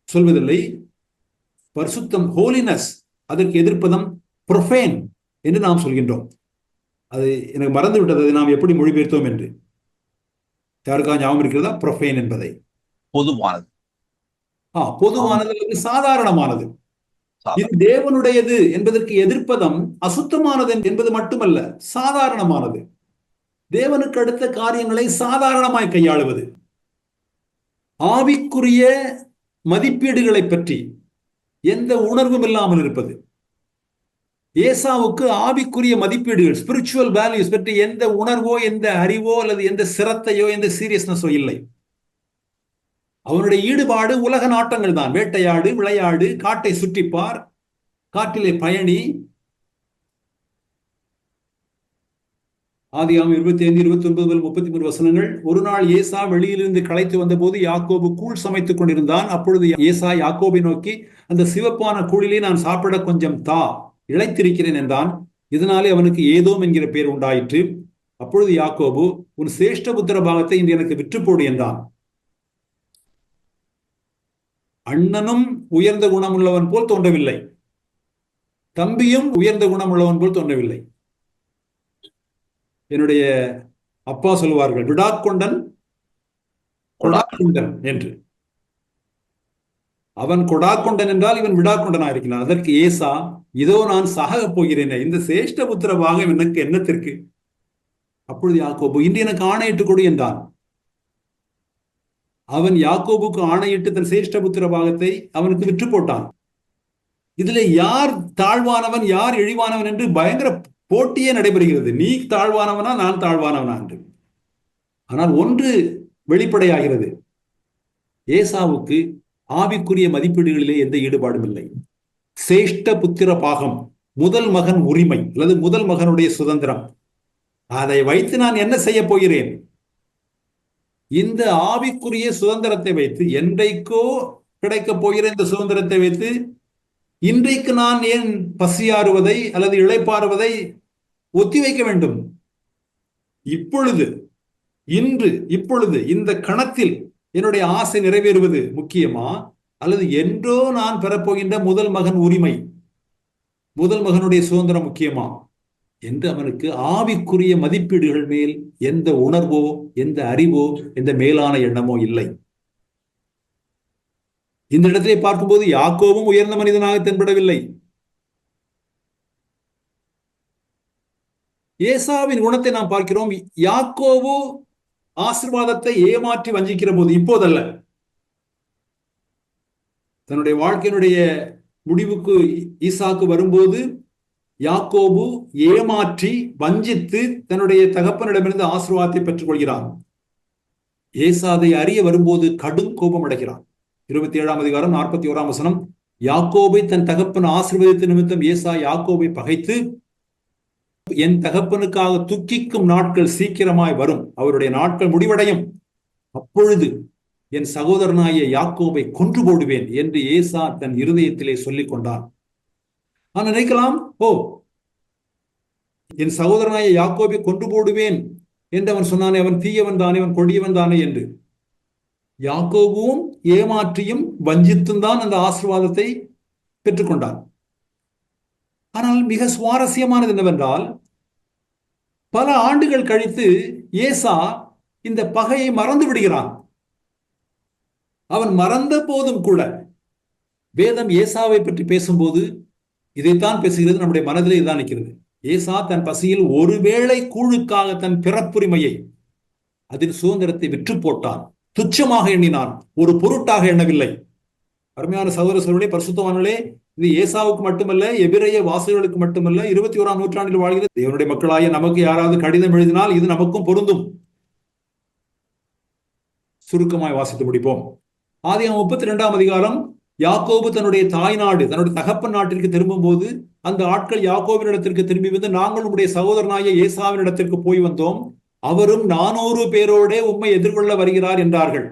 சொல்வதில்லை. பரிசுத்தம், ஹோலினஸ், அதற்கு எதிர்ப்பதம் புரொஃபேன் என்று நாம் சொல்கின்றோம். அது எனக்கு மறந்து விட்டது, அதை நாம் எப்படி மொழிபெயர்த்தோம் என்று. யாருக்கா ஞாபகம் இருக்கிறதா? புரொஃபேன் என்பதை பொதுவானது, பொதுவானது அல்லது சாதாரணமானது. இது தேவனுடையது என்பதற்கு எதிர்ப்பதம் அசுத்தமானது என்பது மட்டுமல்ல, சாதாரணமானது. தேவனுக்கு அடுத்த காரியங்களை சாதாரணமாய் கையாளுவது, ஆவிக்குரிய மதிப்பீடுகளை பற்றி எந்த உணர்வும் இல்லாமல் இருப்பது. ஏசாவுக்கு ஆவிக்குரிய மதிப்பீடுகள், ஸ்பிரிச்சுவல் வேல்யூஸ் பற்றி எந்த உணர்வோ, எந்த அறிவோ அல்லது எந்த சிரத்தையோ, எந்த சீரியஸ்னஸோ இல்லை. அவனுடைய ஈடுபாடு உலக நாட்டங்கள் தான். வேட்டையாடு, விளையாடு, காட்டை சுற்றிப்பார், காட்டிலே பயணி. ஆதியாகமம் 25-29-33 வசனங்கள். ஒரு நாள் ஏசா வெளியிலிருந்து களைத்து வந்த போது யாக்கோபு கூழ் சமைத்துக் கொண்டிருந்தான். அப்பொழுது ஏசா யாக்கோபை நோக்கி, அந்த சிவப்பான கூழிலே நான் சாப்பிட கொஞ்சம் தா, இளைத்திருக்கிறேன் என்றான். இதனாலே அவனுக்கு ஏதோம் என்கிற பெயர் உண்டாயிற்று. அப்பொழுது யாக்கோபு, உன் சிரேஷ்ட புத்திர பாகத்தை இன்று எனக்கு விற்றுப்போடு என்றான். அண்ணனும் உயர்ந்த குணமுள்ளவன் போல் தோன்றவில்லை, தம்பியும் உயர்ந்த குணமுள்ளவன் போல் தோன்றவில்லை. என்னுடைய அப்பா சொல்லுவார்கள், விடாக்கொண்டன் கொடாக்கொண்டன் என்று. அவன் கொடாக்கொண்டன் என்றால் இவன் விடாக்கொண்டனா இருக்கிறான். அதற்கு ஏசா, இதோ நான் சாக போகிறேனே, இந்த சிரேஷ்ட புத்திர பாகம் எனக்கு என்னத்திற்கு? அப்பொழுது யாக்கோபு, இன்று எனக்கு ஆணையிட்டு கொடு என்றான். அவன் யாக்கோபுக்கு ஆணையிட்டு தன் சிரேஷ்ட புத்திர பாகத்தை அவனுக்கு விற்று போட்டான். இதுல யார் தாழ்வானவன் யார் இழிவானவன் என்று பயங்கர போட்டியே நடைபெறுகிறது. நீ தாழ்வானவனா நான் தாழ்வானவனா என்று. ஆனால் ஒன்று வெளிப்படையாகிறது, ஏசாவுக்கு ஆவிக்குரிய மதிப்பீடுகளிலே எந்த ஈடுபாடும் இல்லை. சிரேஷ்ட புத்திர பாகம், முதல் மகன் உரிமை அல்லது முதல் மகனுடைய சுதந்திரம், அதை வைத்து நான் என்ன செய்ய போகிறேன்? இந்த ஆவிக்குரிய சுதந்திரத்தை வைத்து, என்றைக்கோ கிடைக்கப் போகிற இந்த சுதந்திரத்தை வைத்து இன்றைக்கு நான் ஏன் பசியாறுவதை அல்லது இளைப்பாறுவதை ஒத்திவைக்க வேண்டும்? இப்பொழுது, இன்று, இப்பொழுது, இந்த கணத்தில் என்னுடைய ஆசை நிறைவேறுவது முக்கியமா, அல்லது என்றோ நான் பெறப்போகின்ற முதல் மகன் உரிமை, முதல் மகனுடைய சுதந்திரம் முக்கியமா என்று அவனுக்கு ஆவிக்குரிய மதிப்பீடுகள் மேல் எந்த உணர்வோ எந்த அறிவோ எந்த மேலான எண்ணமோ இல்லை. இந்த இடத்திலே பார்க்கும்போது யாக்கோபும் உயர்ந்த மனிதனாக தென்படவில்லை. ஏசாவின் குணத்தை நாம் பார்க்கிறோம். யாக்கோபு ஆசீர்வாதத்தை ஏமாற்றி வஞ்சிக்கிற போது, இப்போதல்ல, தன்னுடைய வாழ்க்கையினுடைய முடிவுக்கு ஈசாக்கு வரும்போது யாக்கோபு ஏமாற்றி வஞ்சித்து தன்னுடைய தகப்பனிடமிருந்து ஆசீர்வாதத்தை பெற்றுக் கொள்கிறான். ஏசாதை அறிய வரும்போது கடும் கோபம் அடைகிறான். 27ஆம் அதிகாரம் 41ஆம் வசனம், யாக்கோபை தன் தகப்பன் ஆசீர்வதித்த நிமித்தம் ஏசா யாக்கோபை பகைத்து, என் தகப்பனுக்காக துக்கிக்கும் நாட்கள் சீக்கிரமாய் வரும், அவருடைய நாட்கள் முடிவடையும், அப்பொழுது என் சகோதரனாகிய யாக்கோபை கொன்று போடுவேன் என்று ஏசா தன் இருதயத்திலே சொல்லிக் கொண்டான். நான் நினைக்கலாம், ஓ, என் சகோதரனாகிய யாக்கோபை கொன்று போடுவேன் என்று அவன் சொன்னானே, அவன் தீயவன் தானே, அவன் கொடியவன் தானே என்று. யாக்கோபுவும் ஏமாற்றியும் வஞ்சித்தும் தான் அந்த ஆசீர்வாதத்தை பெற்றுக்கொண்டான். ஆனால் மிக சுவாரஸ்யமானது என்னவென்றால், பல ஆண்டுகள் கழித்து ஏசா இந்த பகையை மறந்து விடுகிறான். அவன் மறந்த போதும் கூட வேதம் ஏசாவை பற்றி பேசும்போது இதைத்தான் பேசுகிறது. நம்முடைய மனதிலே இதுதான் நிற்கிறது. ஏசா தன் பசியில் ஒருவேளை கூழுக்காக தன் பிறப்புரிமையை, அதில் சுதந்திரத்தை விற்று போட்டான், துச்சமாக எண்ணினான், ஒரு பொருட்டாக எண்ணவில்லை. அருமையான சகோதர சகோதரர்களே, பரிசுத்தவான்களே, இது ஏசாவுக்கு மட்டுமல்ல, எபிரேய வாசகர்களுக்கு மட்டுமல்ல, 21ஆம் நூற்றாண்டில் வாழ்கிற தேவனுடைய மக்களாய நமக்கு யாராவது கடிதம் எழுதினால் இது நமக்கும் பொருந்தும். சுருக்கமாய் வாசித்து முடிப்போம். ஆதியாகமம் 32ஆம் அதிகாரம், யாக்கோபு தன்னுடைய தாய்நாடு, தன்னுடைய தகப்பன் நாட்டிற்கு திரும்பும் போது அந்த ஆட்கள் யாக்கோபின் இடத்திற்கு திரும்பி வந்து, நாங்கள் உடைய சகோதரனாகிய ஏசாவின் இடத்திற்கு போய் வந்தோம், அவரும் 400 பேரோடே உம்மை எதிர்கொள்ள வருகிறார் என்றார்கள்.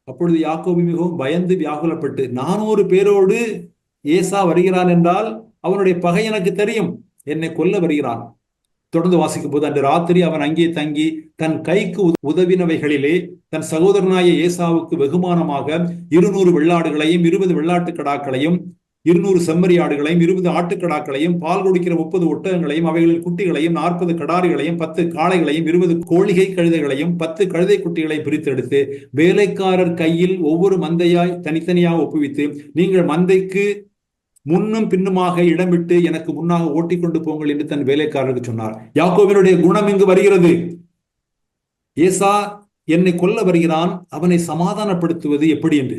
அப்பொழுது யாக்கோபு மிகவும் பயந்து வியாகுலப்பட்டு, 400 பேரோடு ஏசா வருகிறான் என்றால் அவனுடைய பகை எனக்கு தெரியும், என்னை கொல்ல வருகிறான். தொடர்ந்து வாசிக்கும் போது, அன்று ராத்திரி அவன் அங்கே தங்கி தன் கைக்கு உதவினவைகளிலே தன் சகோதரனாய ஏசாவுக்கு வெகுமானமாக 200 வெள்ளாடுகளையும் 20 வெள்ளாட்டு கடாக்களையும் 200 செம்மறி ஆடுகளையும் 20 ஆட்டுக்கடாக்களையும் பால் குடிக்கிற 30 ஒட்டகங்களையும் அவைகளின் குட்டிகளையும் 40 கடாரிகளையும் 10 காளைகளையும் 20 கோழிகை கழுதைகளையும் 10 கழுதை குட்டிகளை பிரித்தெடுத்து வேலைக்காரர் கையில் ஒவ்வொரு மந்தையாய் தனித்தனியாக ஒப்புவித்து, நீங்கள் மந்தைக்கு முன்னும் பின்னுமாக இடமிட்டு எனக்கு முன்னாக ஓட்டிக்கொண்டு போங்கள் என்று தன் வேலைக்காரருக்கு சொன்னார். யாக்கோபினுடைய குணம் இங்கு வருகிறது. ஏசா என்னை கொல்ல வருகிறான், அவனை சமாதானப்படுத்துவது எப்படி என்று.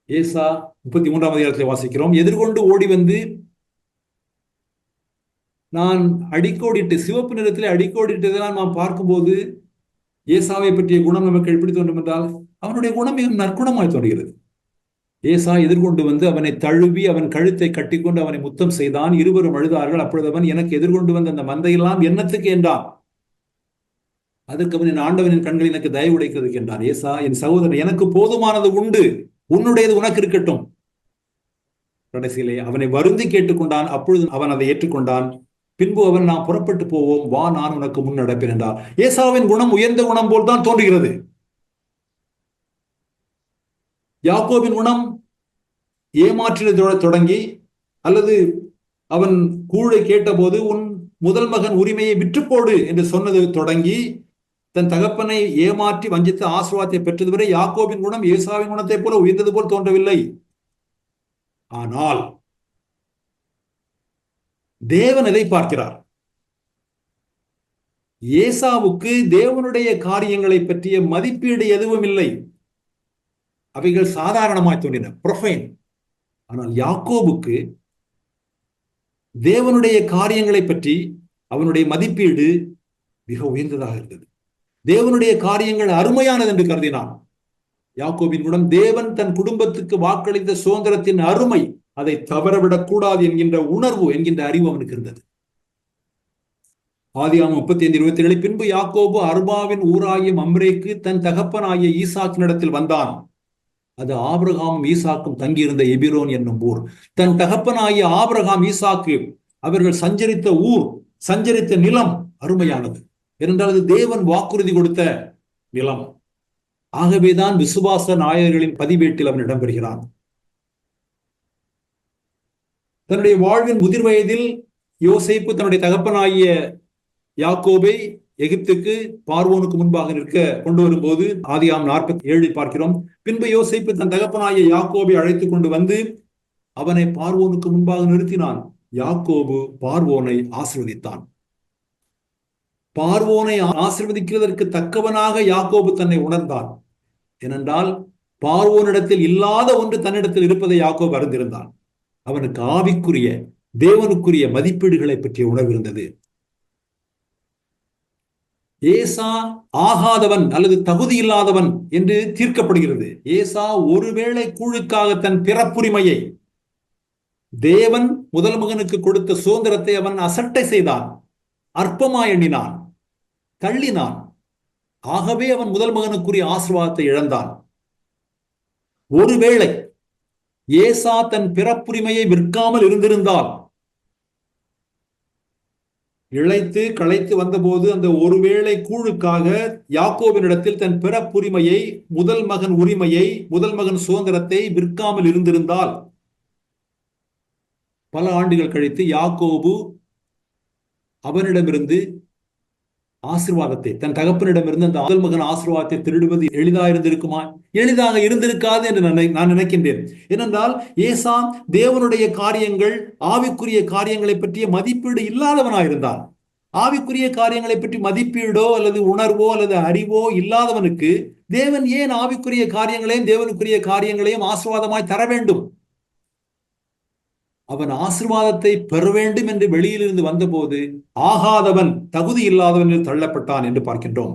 ஏசா 33ஆம் அதிகாரத்தில் வாசிக்கிறோம். எதிர்கொண்டு ஓடி வந்து, நான் அடிக்கோடிட்டு, சிவப்பு நிறத்தில் அடிக்கோடிட்டதெல்லாம் நாம் பார்க்கும்போது ஏசாவை பற்றிய குணம் நமக்கு எப்படி தோன்றும் என்றால், அவனுடைய குணம் மிக நற்குணமாய் தோன்றுகிறது. ஏசா எதிர்கொண்டு வந்து அவனை தழுவி அவன் கழுத்தை கட்டிக்கொண்டு அவனை முத்தம் செய்தான். இருவரும் அழுதார்கள். அப்பொழுது அவன், எனக்கு எதிர்கொண்டு வந்த அந்த மந்தையெல்லாம் என்னத்துக்கு என்றான். அதற்கு அவன், என் ஆண்டவனின் கண்கள் எனக்கு தயவு உடைக்கிறதுக்கு என்றான். ஏசா, என் சகோதரன், எனக்கு போதுமானது உண்டு, உன்னுடையது உனக்கு இருக்கட்டும். கடைசியிலே அவனை வருந்தி கேட்டுக்கொண்டான். அப்பொழுது அவன் அதை ஏற்றுக்கொண்டான். பின்பு அவன், நாம் புறப்பட்டு போவோம், வா, நான் உனக்கு முன் நடப்பேன் என்றார். ஏசாவின் குணம் உயர்ந்த குணம் போல் தான் தோன்றுகிறது. யாக்கோபின் குணம் ஏமாற்றினதோட தொடங்கி, அல்லது அவன் கூழை கேட்டபோது உன் முதல் மகன் உரிமையை விற்றுப்போடு என்று சொன்னது தொடங்கி, தன் தகப்பனை ஏமாற்றி வஞ்சித்து ஆசீர்வாதத்தை பெற்றது வரை யாக்கோபின் குணம் ஏசாவின் குணத்தை போல உயர்ந்தது போல் தோன்றவில்லை. ஆனால் தேவன் எதை பார்க்கிறார்? ஏசாவுக்கு தேவனுடைய காரியங்களை பற்றிய மதிப்பீடு எதுவும் இல்லை. அவைகள் சாதாரணமாய் தோன்றின, ப்ரொஃபைன். ஆனால் யாக்கோபுக்கு தேவனுடைய காரியங்களை பற்றி அவனுடைய மதிப்பீடு மிக உயர்ந்ததாக இருந்தது. தேவனுடைய காரியங்கள் அருமையானது என்று கருதினான். யாக்கோபின் குணம் தேவன் தன் குடும்பத்துக்கு வாக்களித்த சுதந்திரத்தின் அருமை, அதை தவறவிடக் கூடாது என்கின்ற உணர்வு, என்கின்ற அறிவு அவனுக்கு இருந்தது. ஆதியாகமம் 35:27, பின்பு யாக்கோபு அர்பாவின் ஊராகிய மம்ரேக்கு தன் தகப்பனாகிய ஈசாக்கினிடத்தில் வந்தான். அது ஆபிரகாமும் ஈசாக்கும் தங்கியிருந்த எபிரோன் என்னும் ஊர். தன் தகப்பனாகிய ஆபிரகாம் ஈசாக்கு அவர்கள் சஞ்சரித்த ஊர், சஞ்சரித்த நிலம் அருமையானது. ஏனென்றால் அது தேவன் வாக்குறுதி கொடுத்த நிலம். ஆகவேதான் விசுவாச நாயகர்களின் பதிவேட்டில் அவன் இடம்பெறுகிறான். தன்னுடைய வாழ்வின் முதிர் வயதில் யோசேப்பு தன்னுடைய தகப்பனாகிய யாக்கோபை எகிப்துக்கு பார்வோனுக்கு முன்பாக நிற்க கொண்டு வரும்போது ஆதியாகமம் 47 பார்க்கிறோம். பின்பு யோசேப்பு தன் தகப்பனாகிய யாக்கோபை அழைத்துக் கொண்டு வந்து அவனை பார்வோனுக்கு முன்பாக நிறுத்தினான். யாக்கோபு பார்வோனை ஆசீர்வதித்தான். பார்வோனை ஆசீர்வதிக்கிறதற்கு தக்கவனாக யாக்கோபு தன்னை உணர்ந்தான். ஏனென்றால் பார்வோனிடத்தில் இல்லாத ஒன்று தன்னிடத்தில் இருப்பதை யாக்கோபு அறிந்திருந்தான். அவனுக்கு ஆவிக்குரிய, தேவனுக்குரிய மதிப்பீடுகளை பற்றிய உணர்வு இருந்தது. ஏசா ஆகாதவன் அல்லது தகுதி இல்லாதவன் என்று தீர்க்கப்படுகிறது. ஏசா ஒருவேளை கூழுக்காக தன் பிறப்புரிமையை, தேவன் முதல் மகனுக்கு கொடுத்த சுதந்திரத்தை அவன் அசட்டை செய்தான், அற்பமாய் எண்ணினான், தள்ளினான். ஆகவே அவன் முதல் மகனுக்குரிய ஆசீர்வாதத்தை இழந்தான். ஒருவேளை ஏசா தன் பிறப்புரிமையை விற்காமல் இருந்திருந்தால், இழைத்து களைத்து வந்தபோது அந்த ஒருவேளை கூழுக்காக யாக்கோபினிடத்தில் தன் பிறப்புரிமையை, முதல் மகன் உரிமையை, முதல் மகன் சுதந்திரத்தை விற்காமல் இருந்திருந்தால், பல ஆண்டுகள் கழித்து யாக்கோபு அவனிடமிருந்து ஆசீர்வாதத்தை, தன் தகப்பனிடமிருந்து அந்த முதல் மகன் ஆசீர்வாதத்தை திருடுவது எளிதாக இருந்திருக்குமா? எளிதாக இருந்திருக்காது என்று நான் நினைக்கின்றேன். ஏனென்றால் ஏசா தேவனுடைய காரியங்கள், ஆவிக்குரிய காரியங்களை பற்றிய மதிப்பீடு இல்லாதவனாயிருந்தான். ஆவிக்குரிய காரியங்களை பற்றி மதிப்பீடோ அல்லது உணர்வோ அல்லது அறிவோ இல்லாதவனுக்கு தேவன் ஏன் ஆவிக்குரிய காரியங்களையும் தேவனுக்குரிய காரியங்களையும் ஆசீர்வாதமாய் தர வேண்டும்? அவன் ஆசீர்வாதத்தை பெற வேண்டும் என்று வெளியிலிருந்து வந்தபோது ஆகாதவன், தகுதி இல்லாதவன் என்று தள்ளப்பட்டான் என்று பார்க்கின்றோம்.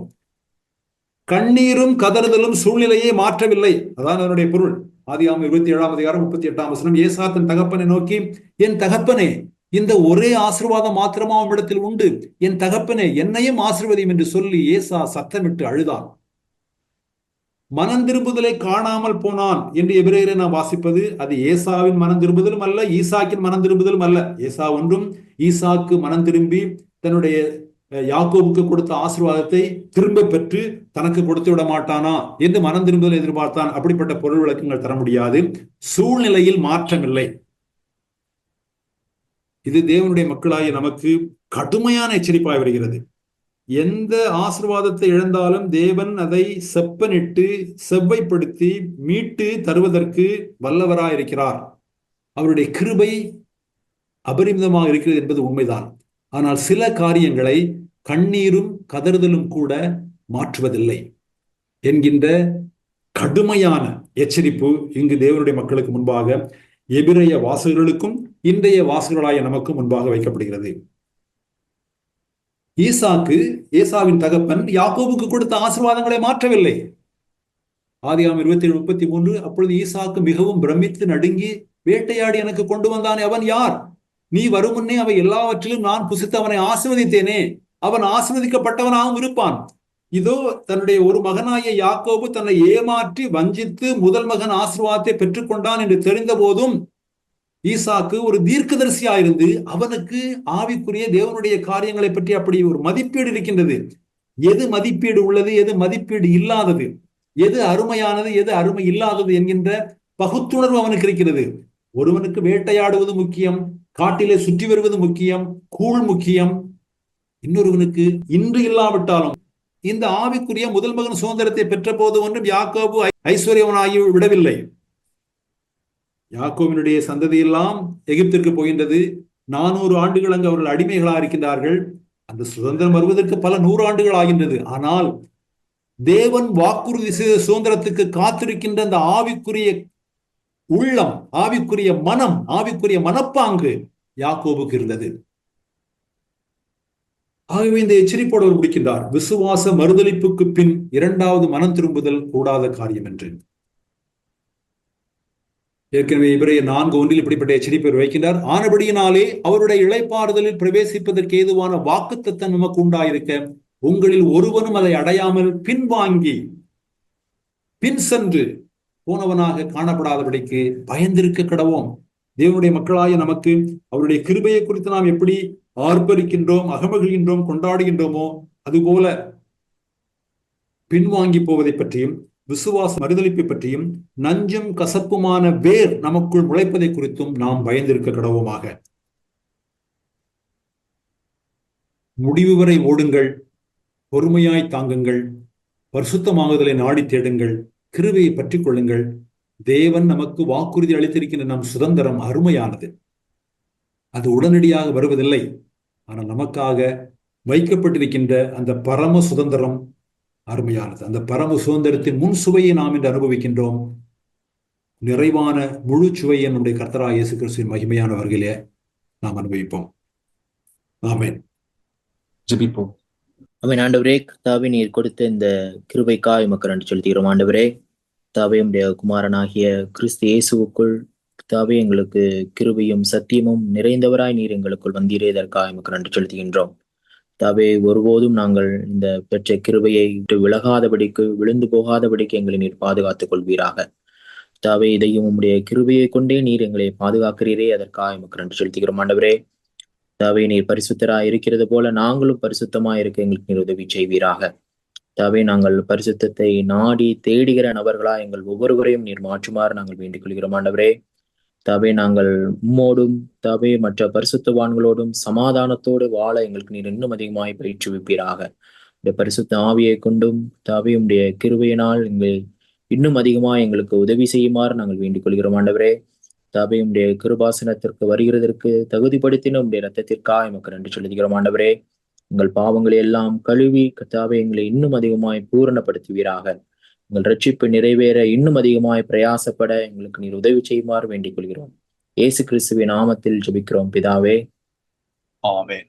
கண்ணீரும் கதறுதலும் சூழ்நிலையை மாற்றவில்லை. அதான் அதனுடைய பொருள். ஆதியாகமம் 27:38 ஏசா தன் தகப்பனை நோக்கி, என் தகப்பனே, இந்த ஒரே ஆசீர்வாதம் மாத்திரமா அவனிடத்தில் உண்டு, என் தகப்பனே என்னையும் ஆசீர்வதியும் என்று சொல்லி ஏசா சத்தமிட்டு அழுதான். மனம் திரும்புதலை காணாமல் போனான் என்று எபிரேயரை நாம் வாசிப்பது, அது ஏசாவின் மனம் திரும்புதலும் அல்ல, ஈசாக்கின் மனம் திரும்புதலும் அல்ல. ஏசா ஒன்றும் ஈசாக்கு மனம் திரும்பி தன்னுடைய யாக்கோபுக்கு கொடுத்த ஆசீர்வாதத்தை திரும்ப பெற்று தனக்கு கொடுத்து விட மாட்டானா என்று மனம் திரும்புதல் எதிர்பார்த்தான். அப்படிப்பட்ட பொருள் விளக்கங்கள் தர முடியாது. சூழ்நிலையில் மாற்றமில்லை. இது தேவனுடைய மக்களாகிய நமக்கு கடுமையான எச்சரிப்பாய் வருகிறது. எந்த ஆசீர்வாதத்தை இழந்தாலும் தேவன் அதை செப்பனிட்டு செவ்வைப்படுத்தி மீட்டு தருவதற்கு வல்லவராயிருக்கிறார். அவருடைய கிருபை அபரிமிதமாக இருக்கிறது என்பது உண்மைதான். ஆனால் சில காரியங்களை கண்ணீரும் கதறுதலும் கூட மாற்றுவதில்லை என்கின்ற கடுமையான எச்சரிப்பு இங்கு தேவனுடைய மக்களுக்கு முன்பாக, எபிரேய வாசகர்களுக்கும் இன்றைய வாசகர்களாய நமக்கு முன்பாக வைக்கப்படுகிறது. ஈசாக்கு, ஏசாவின் தகப்பன், யாக்கோபுக்கு கொடுத்த ஆசீர்வாதங்களை மாற்றவில்லை. ஆதியாகமம் 27:33 அப்பொழுது ஈசாக்கு மிகவும் பிரமித்து நடுங்கி, வேட்டையாடி எனக்கு கொண்டு வந்தானே அவன் யார்? நீ வரும் முன்னே அவை எல்லாவற்றிலும் நான் புசித்து அவனை ஆசீர்வதித்தேனே, அவன் ஆசீர்வதிக்கப்பட்டவனாகவும் இருப்பான். இதோ தன்னுடைய ஒரு மகனாகிய யாக்கோபு தன்னை ஏமாற்றி வஞ்சித்து முதல் மகன் ஆசீர்வாதத்தை பெற்றுக்கொண்டான் என்று தெரிந்த போதும் ஈசாக்கு ஒரு தீர்க்கதரிசியா இருந்து அவனுக்கு ஆவிக்குரிய தேவனுடைய காரியங்களை பற்றி அப்படி ஒரு மதிப்பீடு இருக்கின்றது. எது மதிப்பீடு உள்ளது, எது மதிப்பீடு இல்லாதது, எது அருமையானது, எது அருமை இல்லாதது என்கின்ற பகுத்துணர்வு அவனுக்கு இருக்கிறது. ஒருவனுக்கு வேட்டையாடுவது முக்கியம், காட்டிலே சுற்றி வருவது முக்கியம், கூழ் முக்கியம். இன்னொருவனுக்கு இன்று இல்லாவிட்டாலும் இந்த ஆவிக்குரிய முதல் மகன் சுதந்திரத்தை பெற்ற போது ஒன்றும் யாக்கோபு ஐஸ்வர்யவனாகி விடவில்லை. யாக்கோபினுடைய சந்ததி எல்லாம் எகிப்திற்கு போகின்றது. 400 ஆண்டுகள் அங்கு அவர்கள் அடிமைகளா இருக்கின்றார்கள். அந்த சுதந்திரம் வருவதற்கு பல 100 ஆண்டுகள் ஆகின்றது. ஆனால் தேவன் வாக்குறுதி செய்த சுதந்திரத்துக்கு காத்திருக்கின்ற அந்த ஆவிக்குரிய உள்ளம், ஆவிக்குரிய மனம், ஆவிக்குரிய மனப்பாங்கு யாக்கோபுக்கு இருந்தது. ஆகவே இந்த எச்சரிப்போடு அவர் முடிக்கின்றார், விசுவாச மறுதலிப்புக்கு பின் இரண்டாவது மனம் திரும்புதல் கூடாத காரியம் என்று. ஏற்கனவே எபிரேயர் 4:1 இப்படிப்பட்ட எச்சரிப்பை வைக்கின்றார். ஆனபடியினாலே அவருடைய இளைப்பாறுதலில் பிரவேசிப்பதற்கு ஏதுவான வாக்குத்தத்தம் நமக்கு உண்டாயிருக்க உங்களில் ஒருவனும் அதை அடையாமல் பின்வாங்கி பின் சென்று போனவனாக காணப்படாதபடிக்கு பயந்திருக்க கடவோம். தேவனுடைய மக்களாய நமக்கு அவருடைய கிருபையை குறித்து நாம் எப்படி ஆர்ப்பரிக்கின்றோம், அகமகிழ்கின்றோம், கொண்டாடுகின்றோமோ அதுபோல பின்வாங்கி போவதை பற்றியும் விசுவாச மறுதலிப்பை பற்றியும் நஞ்சும் கசப்புமான வேர் நமக்குள் முளைப்பதை குறித்தும் நாம் பயந்திருக்க கடவுமாக. முடிவு வரை ஓடுங்கள், பொறுமையாய் தாங்குங்கள், பரிசுத்தமாகுதலை நாடி தேடுங்கள், கிருபையை பற்றி கொள்ளுங்கள். தேவன் நமக்கு வாக்குறுதி அளித்திருக்கின்ற நம் சுதந்திரம் அருமையானது. அது உடனடியாக வருவதில்லை. ஆனால் நமக்காக வைக்கப்பட்டிருக்கின்ற அந்த பரம சுதந்திரம் அருமையானது. அந்த பரம சுதந்திரத்தின் முன் சுவையை நாம் இன்று அனுபவிக்கின்றோம். நிறைவான முழு சுவையை நம்முடைய கர்த்தராகிய இயேசு கிறிஸ்துவின் மகிமையான வருகையிலே நாம் அனுபவிப்போம். ஆமென். ஜெபிப்போம். ஆமென். ஆண்டவரே, கர்த்தாவே, நீர் கொடுத்த இந்த கிருபைக்காய் உமக்கு நன்றி செலுத்துகிறோம். ஆண்டவரே, கர்த்தாவே, உம்முடைய குமாரனாகிய கிறிஸ்து இயேசுவுக்குள் கர்த்தாவே எங்களுக்கு கிருபையும் சத்தியமும் நிறைந்தவராய் நீர் எங்களுக்குள் வந்தீரே, இதற்காக உமக்கு நன்றி செலுத்துகின்றோம். கர்த்தாவே, ஒருபோதும் நாங்கள் இந்த பெற்ற கிருபையை விட்டு விலகாதபடிக்கு, விழுந்து போகாதபடிக்கு எங்களை நீர் பாதுகாத்துக் கொள்வீராக. கர்த்தாவே, இதையும் உம்முடைய கிருபையை கொண்டே நீர் எங்களை பாதுகாக்கிறீரே, அதற்காக உமக்கு நன்றி செலுத்துகிறோம். ஆண்டவரே, கர்த்தாவே, நீர் பரிசுத்தராய் இருக்கிறது போல நாங்களும் பரிசுத்தமாய் இருக்க எங்களுக்கு நீர் உதவி செய்வீராக. கர்த்தாவே, நாங்கள் பரிசுத்தத்தை நாடி தேடுகிற நபர்களா எங்கள் ஒவ்வொருவரையும் நீர் மாற்றுமாறு நாங்கள் வேண்டிக் கொள்கிறோம். ஆண்டவரே, கர்த்தாவே, நாங்கள் உம்மோடும் கர்த்தாவே மற்ற பரிசுத்தவான்களோடும் சமாதானத்தோடு வாழ எங்களுக்கு நீர் இன்னும் அதிகமாய் பயிற்றுவிப்பீராக. இந்த பரிசுத்த ஆவியை கொண்டும் கர்த்தாவே உம்முடைய கிருபையினால் எங்கள் இன்னும் அதிகமாய் எங்களுக்கு உதவி செய்யுமாறு நாங்கள் வேண்டிக் கொள்கிறோம். ஆண்டவரே, கர்த்தாவே, உம்முடைய கிருபாசனத்திற்கு வருகிறதற்கு தகுதிப்படுத்தின உம்முடைய இரத்தத்திற்காக எமக்கு நன்றி செலுத்துகிறோம். ஆண்டவரே, எங்கள் பாவங்களை எல்லாம் கழுவி கர்த்தாவே எங்களை இன்னும் அதிகமாய் பூரணப்படுத்துவீராக. எங்கள் ரட்சிப்பு நிறைவேற இன்னும் அதிகமாய் பிரயாசப்பட எங்களுக்கு நீர் உதவி செய்யுமாறு வேண்டிக் கொள்கிறோம். இயேசு கிறிஸ்துவின் நாமத்தில் ஜெபிக்கிறோம் பிதாவே, ஆமென்.